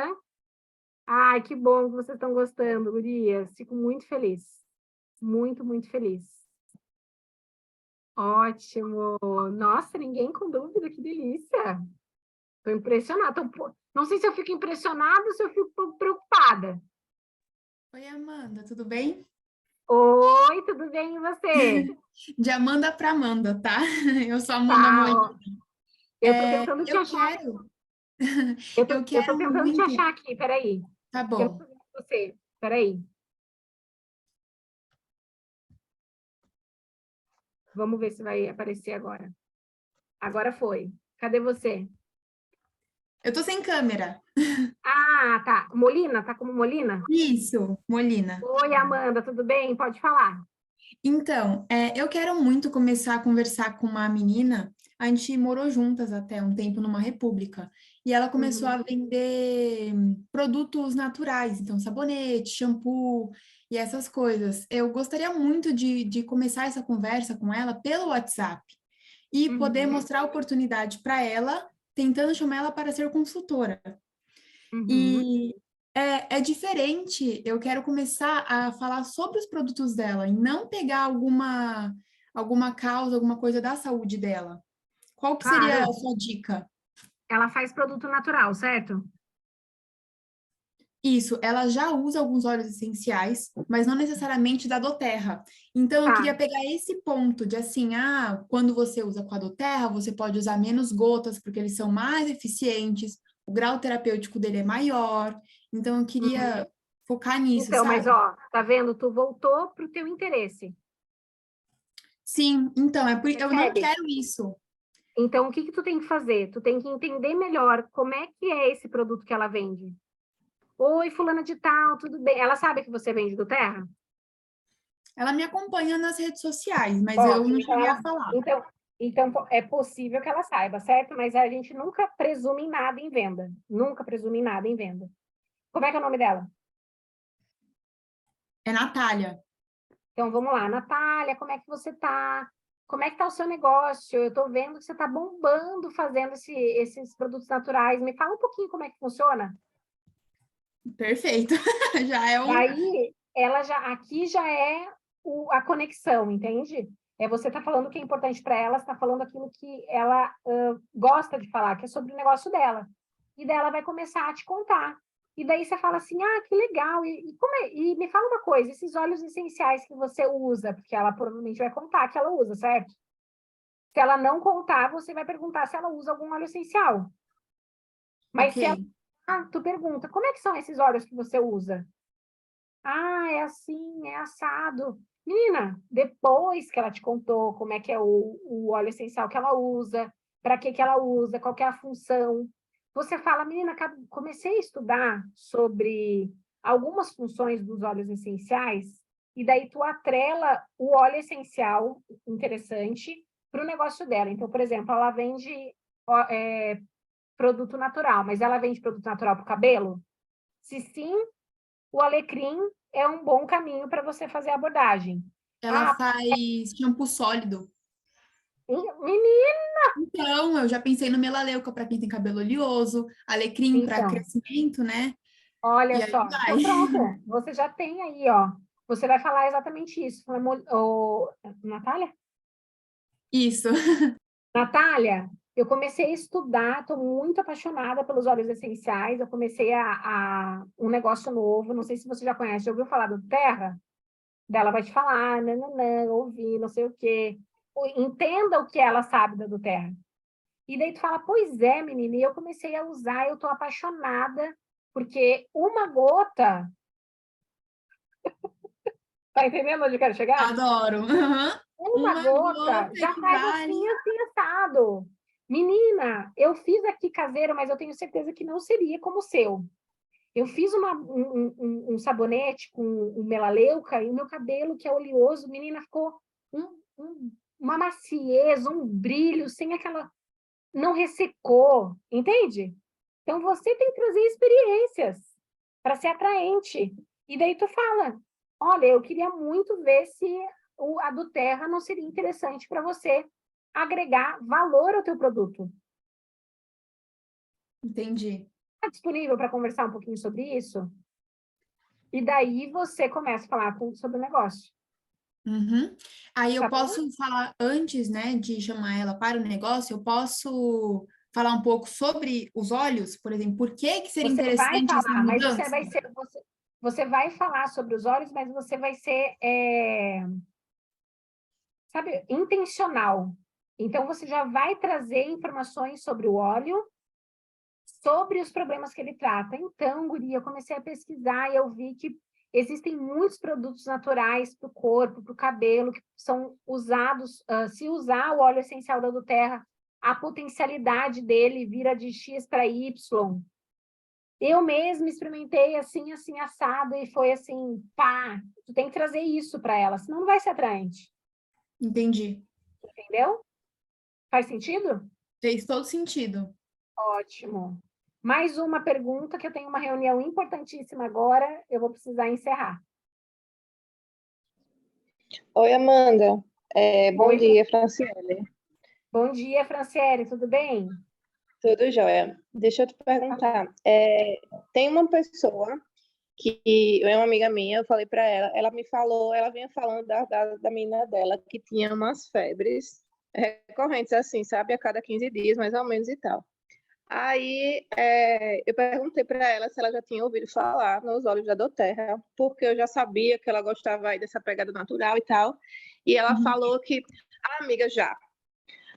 Ai, que bom que vocês estão gostando, gurias. Fico muito feliz. Muito, muito feliz. Ótimo. Nossa, ninguém com dúvida, que delícia. Estou impressionada. Não sei se eu fico impressionada ou se eu fico um pouco preocupada. Oi, Amanda, tudo bem? Oi, tudo bem e você? De Amanda para Amanda, tá? Eu sou Amanda Tá, ó. Molina. Eu tô tentando te achar. Eu tô Eu quero tentando te muito. achar aqui, peraí. Tá Eu não bom. tô vendo você. Peraí. Vamos ver se vai aparecer agora. Agora foi. Cadê você? Eu tô sem câmera. Ah, tá. Molina, tá como Molina? Isso, Molina. Oi, Amanda, tudo bem? Pode falar. Então, eu quero muito começar a conversar com uma menina. A gente morou juntas até um tempo numa república. E ela começou a vender produtos naturais, então sabonete, shampoo e essas coisas. Eu gostaria muito de começar essa conversa com ela pelo WhatsApp e poder Uhum, mostrar a oportunidade para ela, tentando chamar ela para ser consultora. uhum. E é diferente, eu quero começar a falar sobre os produtos dela e não pegar alguma causa, alguma coisa da saúde dela. Qual que seria a Claro, sua dica? ela faz produto natural, certo? Isso, ela já usa alguns óleos essenciais, mas não necessariamente da doTERRA. Então, eu Tá. queria pegar esse ponto de assim, quando você usa com a doTERRA, você pode usar menos gotas, porque eles são mais eficientes, o grau terapêutico dele é maior. Então, eu Uhum. queria focar nisso, Então, mas sabe? ó, tá vendo? Tu voltou pro teu interesse. Sim, então, eu não Percebe? quero isso. Então, o que que tu tem que fazer? Tu tem que entender melhor como é que é esse produto que ela vende. Oi, fulana de tal, tudo bem? Ela sabe que você vende do Terra? Ela me acompanha nas redes sociais, mas eu Ótimo. não Então, cheguei a falar. é possível que ela saiba, certo? Mas a gente nunca presume em nada em venda. Nunca presume em nada em venda. Como é que é o nome dela? É Natália. Então, vamos lá. Natália, como é que você tá? Como é que tá o seu negócio? Eu tô vendo que você tá bombando fazendo esses produtos naturais. Me fala um pouquinho como é que funciona. Perfeito. Já é um. Daí, aqui já é a conexão, entende? É você tá falando o que é importante para ela, está falando aquilo que ela gosta de falar, que é sobre o negócio dela. E daí ela vai começar a te contar. E daí você fala assim, que legal. E me fala uma coisa, esses óleos essenciais que você usa, porque ela provavelmente vai contar que ela usa, certo? Se ela não contar, você vai perguntar se ela usa algum óleo essencial. Mas se ela, Ok. tu pergunta, como é que são esses óleos que você usa? Ah, é assim, é assado. Menina, depois que ela te contou como é que é o óleo essencial que ela usa, para que ela usa, qual que é a função, você fala, menina, comecei a estudar sobre algumas funções dos óleos essenciais e daí tu atrela o óleo essencial interessante para o negócio dela. Então, por exemplo, ela vende produto natural, mas ela vende produto natural para o cabelo? Se sim, o alecrim é um bom caminho para você fazer a abordagem. Ela faz shampoo sólido. Menina! Então, eu já pensei no melaleuca para quem tem cabelo oleoso, alecrim para Então, crescimento, né? olha E aí só. vai. Então, pronto. Você já tem aí, ó. Você vai falar exatamente isso. Natália? Isso. Natália, eu comecei a estudar, estou muito apaixonada pelos óleos essenciais. Eu comecei um negócio novo. Não sei se você já conhece, já ouviu falar do Terra? Dela vai te falar, nananã, ouvir, não sei o quê. Entenda o que ela sabe da do Terra. E daí tu fala, pois é, menina, e eu comecei a usar, eu tô apaixonada, porque uma gota, tá entendendo onde eu quero chegar? Adoro. Uhum. Uma Uma gota gota já faz equivale. assim, assado. Menina, eu fiz aqui caseiro, mas eu tenho certeza que não seria como o seu. Eu fiz um sabonete com um melaleuca e o meu cabelo, que é oleoso, menina, ficou uma maciez, um brilho, sem aquela... Não ressecou, entende? Então, você tem que trazer experiências para ser atraente. E daí tu fala, olha, eu queria muito ver se a do Terra não seria interessante para você agregar valor ao teu produto. Entendi. Está disponível para conversar um pouquinho sobre isso? E daí você começa a falar sobre o negócio. Uhum. Aí eu Tá bom? posso falar antes, né, de chamar ela para o negócio, eu posso falar um pouco sobre os olhos, por exemplo, por que que seria Você vai interessante essa falar, mas mudança? você vai falar sobre os olhos, mas você vai ser, sabe, intencional. Então, você já vai trazer informações sobre o óleo, sobre os problemas que ele trata. Então, guria, eu comecei a pesquisar e eu vi que existem muitos produtos naturais para o corpo, para o cabelo, que são usados, se usar o óleo essencial da Doterra, a potencialidade dele vira de X para Y. Eu mesma experimentei assim, assim, assado, e foi assim, pá, tu tem que trazer isso para ela, senão não vai ser atraente. Entendi. Entendeu? Faz sentido? Fez todo sentido. Ótimo. Mais uma pergunta, que eu tenho uma reunião importantíssima agora, eu vou precisar encerrar. Oi, Amanda. Bom Oi, dia, Franciele. bom dia, Franciele, tudo bem? Tudo jóia? Deixa eu te perguntar. Tem uma pessoa que é uma amiga minha, eu falei para ela, ela me falou, ela vinha falando da menina dela, que tinha umas febres recorrentes, assim, sabe? A cada 15 dias, mais ou menos, e tal. Aí eu perguntei para ela se ela já tinha ouvido falar nos óleos da Doterra, porque eu já sabia que ela gostava aí dessa pegada natural e tal. E ela falou que, amiga, já.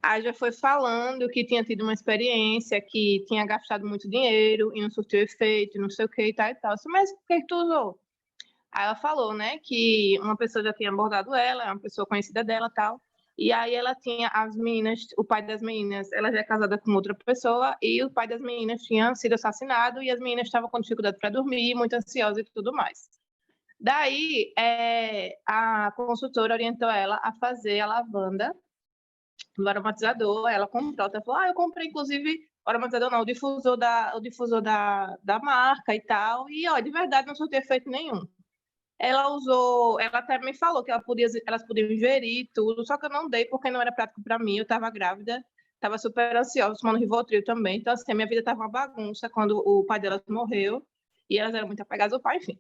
Aí já foi falando que tinha tido uma experiência, que tinha gastado muito dinheiro e não surtiu efeito, não sei o que e tal e tal. Mas por que tu usou? Aí ela falou, né, que uma pessoa já tinha abordado ela, uma pessoa conhecida dela e tal. E aí ela tinha as meninas, o pai das meninas, ela já é casada com outra pessoa, e o pai das meninas tinha sido assassinado, e as meninas estavam com dificuldade para dormir, muito ansiosas e tudo mais. Daí, a consultora orientou ela a fazer a lavanda do aromatizador, ela comprou, ela falou, eu comprei, inclusive, o aromatizador não, o difusor da marca e tal, e, ó, de verdade, não surtiu efeito nenhum. Ela usou, ela até me falou que elas podiam ingerir tudo, só que eu não dei porque não era prático para mim, eu estava grávida, estava super ansiosa, tomando Rivotril também, então assim, a minha vida estava uma bagunça quando o pai delas morreu, e elas eram muito apegadas ao pai, enfim.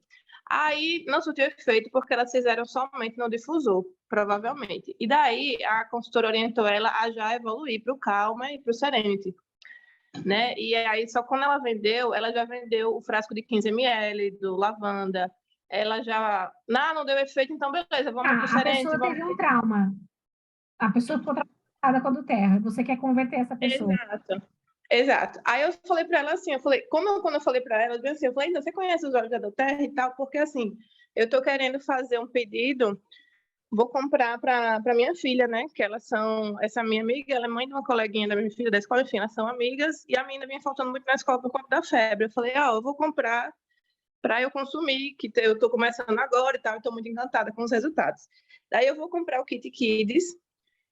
Aí não surtiu efeito porque elas fizeram somente no difusor, provavelmente. E daí a consultora orientou ela a já evoluir para o Calma e para o Serenity, né? E aí só quando ela já vendeu o frasco de 15 ml do lavanda, ela já, não deu efeito, então beleza, vamos para o A Serenity, pessoa vamos... teve um trauma. A pessoa ficou traumatizada com a do Terra. Você quer converter essa pessoa. Exato. Aí eu falei para ela assim, quando eu falei para ela, eu falei, você conhece os óleos da Doterra e tal? Porque assim, eu tô querendo fazer um pedido, vou comprar para minha filha, né? Que essa minha amiga, ela é mãe de uma coleguinha da minha filha da escola, enfim, elas são amigas, e a menina vinha faltando muito na escola por conta da febre. Eu falei, eu vou comprar para eu consumir, que eu estou começando agora e tal, estou muito encantada com os resultados. Daí eu vou comprar o kit Kids,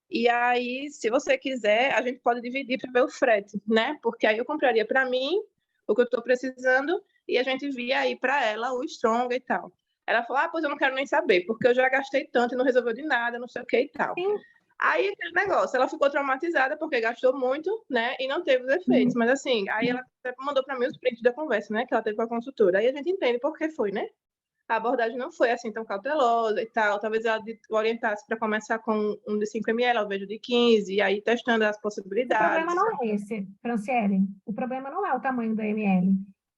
e aí, se você quiser, a gente pode dividir para ver o frete, né? Porque aí eu compraria para mim o que eu estou precisando e a gente via aí para ela o Strong e tal. Ela falou, pois eu não quero nem saber, porque eu já gastei tanto e não resolveu de nada, não sei o que e tal. Sim. Aí, aquele negócio, ela ficou traumatizada porque gastou muito, né, e não teve os efeitos. Mas, assim, aí ela até mandou para mim os prints da conversa, né, que ela teve com a consultora. Aí a gente entende por que foi, né? A abordagem não foi, assim, tão cautelosa e tal. Talvez ela orientasse para começar com um de 5 ml, ao invés de 15, e aí testando as O possibilidades. problema não é esse, Franciele. O problema não é o tamanho do ml.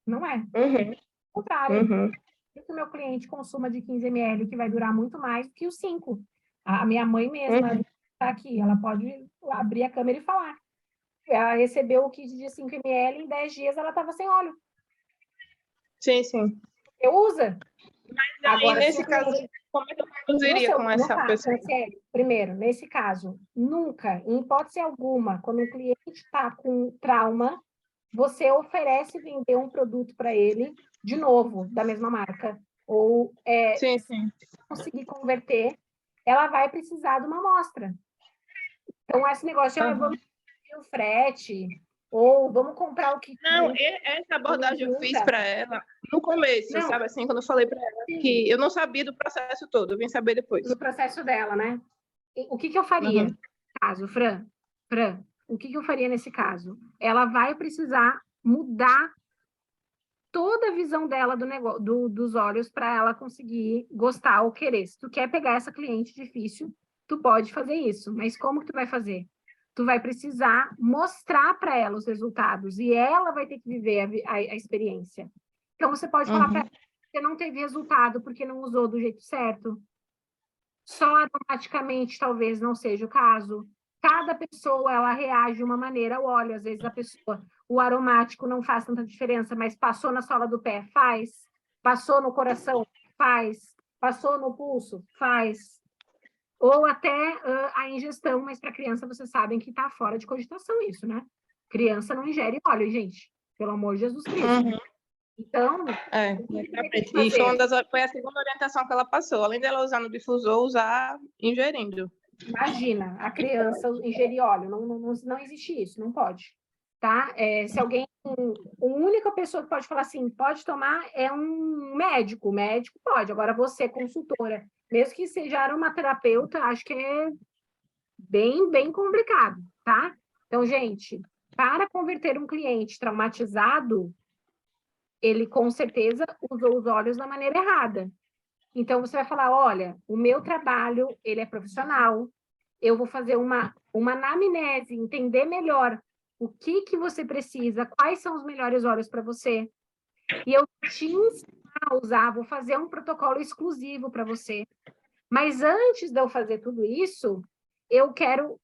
Não é. Uhum, Ao contrário. uhum. Que o meu cliente consuma de 15 ml, que vai durar muito mais do que os 5. A minha mãe mesma está aqui, ela pode abrir a câmera e falar. Ela recebeu o kit de 5 ml, em 10 dias ela estava sem óleo. Sim, sim. Você usa? Mas aí, nesse caso, como é que eu conduziria com essa pessoa? Primeiro, nesse caso, nunca, em hipótese alguma, quando o cliente está com trauma, você oferece vender um produto para ele, de novo, da mesma marca. Ou Sim, sim. conseguir converter, ela vai precisar de uma amostra. Então, esse negócio de vamos pedir o frete, ou vamos comprar o que... Não, essa abordagem eu fiz para ela no começo, Não. sabe assim, quando eu falei para ela que eu não sabia do processo todo, eu vim saber depois. Do processo dela, né? O que eu faria nesse caso, Fran, o que eu faria nesse caso? Ela vai precisar mudar toda a visão dela do negócio, dos olhos para ela conseguir gostar ou querer. Se tu quer pegar essa cliente difícil, tu pode fazer isso, mas como que tu vai fazer? Tu vai precisar mostrar para ela os resultados e ela vai ter que viver a experiência. Então, você pode falar para ela que você não teve resultado porque não usou do jeito certo. Só aromaticamente talvez não seja o caso. Cada pessoa, ela reage de uma maneira ao óleo. Às vezes a pessoa, o aromático não faz tanta diferença, mas passou na sola do pé, faz. Passou no coração, faz. Passou no pulso, faz. Ou até a ingestão, mas para criança vocês sabem que está fora de cogitação isso, né? Criança não ingere óleo, gente. Pelo amor de Jesus Cristo. Então... E foi a segunda orientação que ela passou. Além dela usar no difusor, usar ingerindo. Imagina, a criança ingerir óleo. Não existe isso, não pode. Tá? Se alguém... A única pessoa que pode falar assim, pode tomar, é um médico. O médico pode. Agora, você, consultora, mesmo que seja aromaterapeuta, acho que é bem complicado, tá? Então, gente, para converter um cliente traumatizado, ele com certeza usou os óleos da maneira errada. Então, você vai falar, olha, o meu trabalho, ele é profissional, eu vou fazer uma anamnese, entender melhor o que você precisa, quais são os melhores óleos para você, e eu vou te ensinar a usar, vou fazer um protocolo exclusivo para você. Mas antes de eu fazer tudo isso, eu quero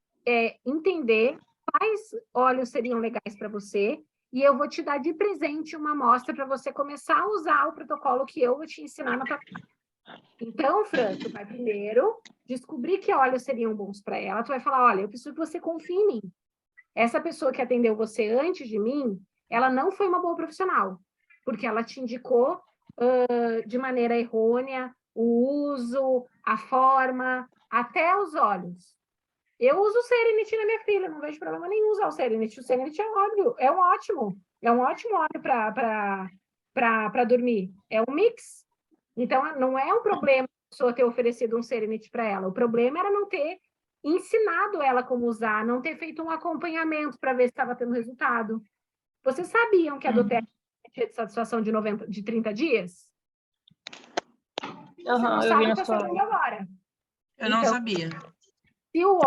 entender quais óleos seriam legais para você, e eu vou te dar de presente uma amostra para você começar a usar o protocolo que eu vou te ensinar na tua... Então, Fran, tu vai primeiro descobrir que óleos seriam bons para ela. Tu vai falar, olha, eu preciso que você confie em mim. Essa pessoa que atendeu você antes de mim, ela não foi uma boa profissional, porque ela te indicou de maneira errônea o uso, a forma, até os óleos. Eu uso o Serenity na minha filha, não vejo problema nenhum usar o Serenity. O Serenity é um ótimo óleo para dormir. É um mix. Então, não é um problema a pessoa ter oferecido um Serenity para ela. O problema era não ter ensinado ela como usar, não ter feito um acompanhamento para ver se estava tendo resultado. Vocês sabiam que a doTERRA tinha de satisfação de 30 dias? Se não sabe, está sabendo agora. Eu não sabia. Se o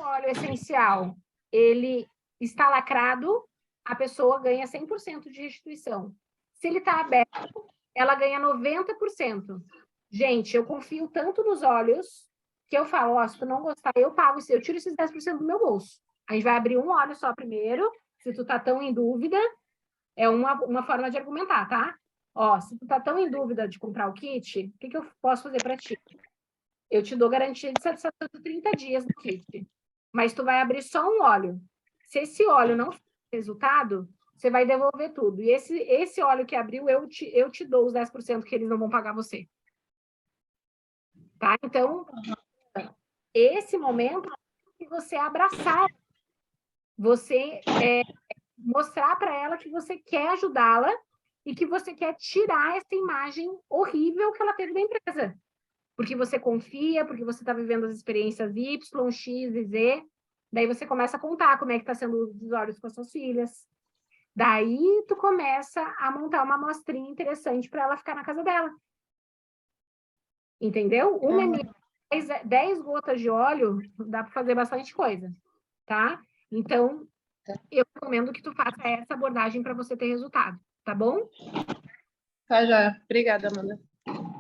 óleo essencial ele está lacrado, a pessoa ganha 100% de restituição. Se ele está aberto, ela ganha 90%. Gente, eu confio tanto nos óleos que eu falo, ó, se tu não gostar, eu pago, eu tiro esses 10% do meu bolso. A gente vai abrir um óleo só primeiro, se tu tá tão em dúvida, é uma forma de argumentar, tá? Ó, se tu tá tão em dúvida de comprar o kit, o que eu posso fazer para ti? Eu te dou garantia de satisfação de 30 dias no kit, mas tu vai abrir só um óleo. Se esse óleo não for resultado, você vai devolver tudo. E esse óleo que abriu, eu te dou os 10% que eles não vão pagar você. Tá? Então, esse momento é que você abraçar, você mostrar para ela que você quer ajudá-la e que você quer tirar essa imagem horrível que ela teve da empresa. Porque você confia, porque você está vivendo as experiências Y, X e Z. Daí você começa a contar como é que está sendo os olhos com as suas filhas. Daí tu começa a montar uma amostrinha interessante para ela ficar na casa dela. Entendeu? Uma ml, 10 gotas de óleo, dá para fazer bastante coisa, tá? Então, eu recomendo que tu faça essa abordagem para você ter resultado, tá bom? Tá, já. Obrigada, Amanda.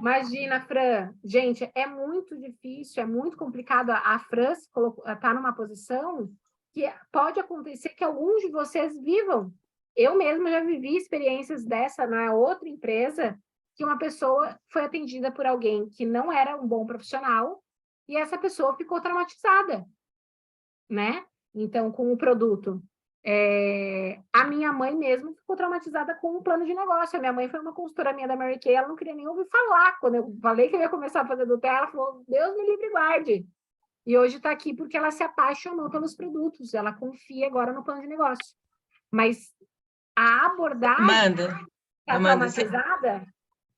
Imagina, Fran. Gente, é muito difícil, é muito complicado. A Fran está numa posição que pode acontecer que alguns de vocês vivam. Eu mesma já vivi experiências dessa na outra empresa, que uma pessoa foi atendida por alguém que não era um bom profissional e essa pessoa ficou traumatizada, né? Então, com o produto. A minha mãe mesmo ficou traumatizada com o plano de negócio. A minha mãe foi uma consultora minha da Mary Kay, ela não queria nem ouvir falar. Quando eu falei que eu ia começar a fazer do Nutella, ela falou, Deus me livre e guarde. E hoje está aqui porque ela se apaixonou pelos produtos, ela confia agora no plano de negócio. Mas a abordagem está traumatizada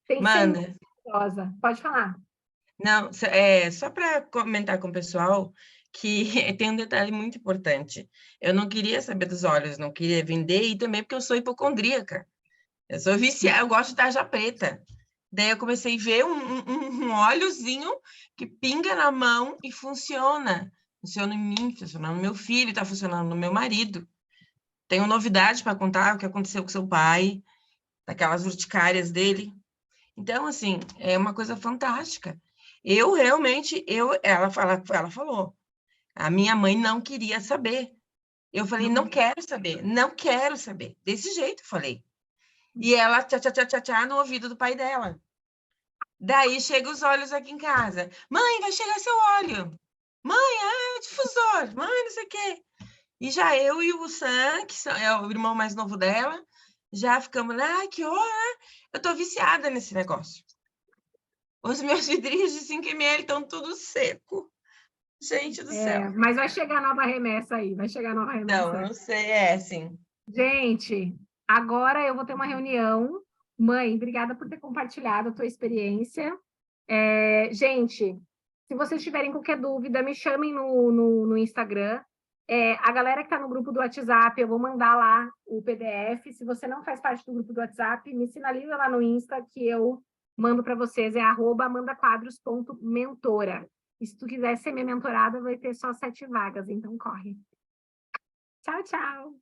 tem que ser muito cuidadosa. Pode falar. Não, só para comentar com o pessoal que tem um detalhe muito importante. Eu não queria saber dos olhos, não queria vender, e também porque eu sou hipocondríaca. Eu sou viciada, eu gosto de tarja preta. Daí eu comecei a ver um óleozinho que pinga na mão e funciona. Funciona em mim, funciona no meu filho, está funcionando no meu marido. Tenho novidade para contar, o que aconteceu com seu pai, daquelas urticárias dele. Então, assim, é uma coisa fantástica. Eu realmente, ela falou, a minha mãe não queria saber. Eu falei, não quero saber, não quero saber. Desse jeito, eu falei. E ela, tchá, no ouvido do pai dela. Daí, chega os olhos aqui em casa. Mãe, vai chegar seu óleo. Mãe, difusor. Mãe, não sei o quê. E já eu e o Sam, que é o irmão mais novo dela, já ficamos, que hora? Eu tô viciada nesse negócio. Os meus vidrinhos de 5 ml estão tudo seco. Gente do céu. Mas vai chegar nova remessa aí, vai chegar nova remessa. Não sei, sim. Gente, agora eu vou ter uma reunião. Mãe, obrigada por ter compartilhado a tua experiência. Gente, se vocês tiverem qualquer dúvida, me chamem no Instagram. A galera que está no grupo do WhatsApp, eu vou mandar lá o PDF. Se você não faz parte do grupo do WhatsApp, me sinaliza lá no Insta que eu mando para vocês. É @amandaquadros.mentora. E se tu quiser ser minha mentorada, vai ter só 7 vagas, então corre. Tchau, tchau.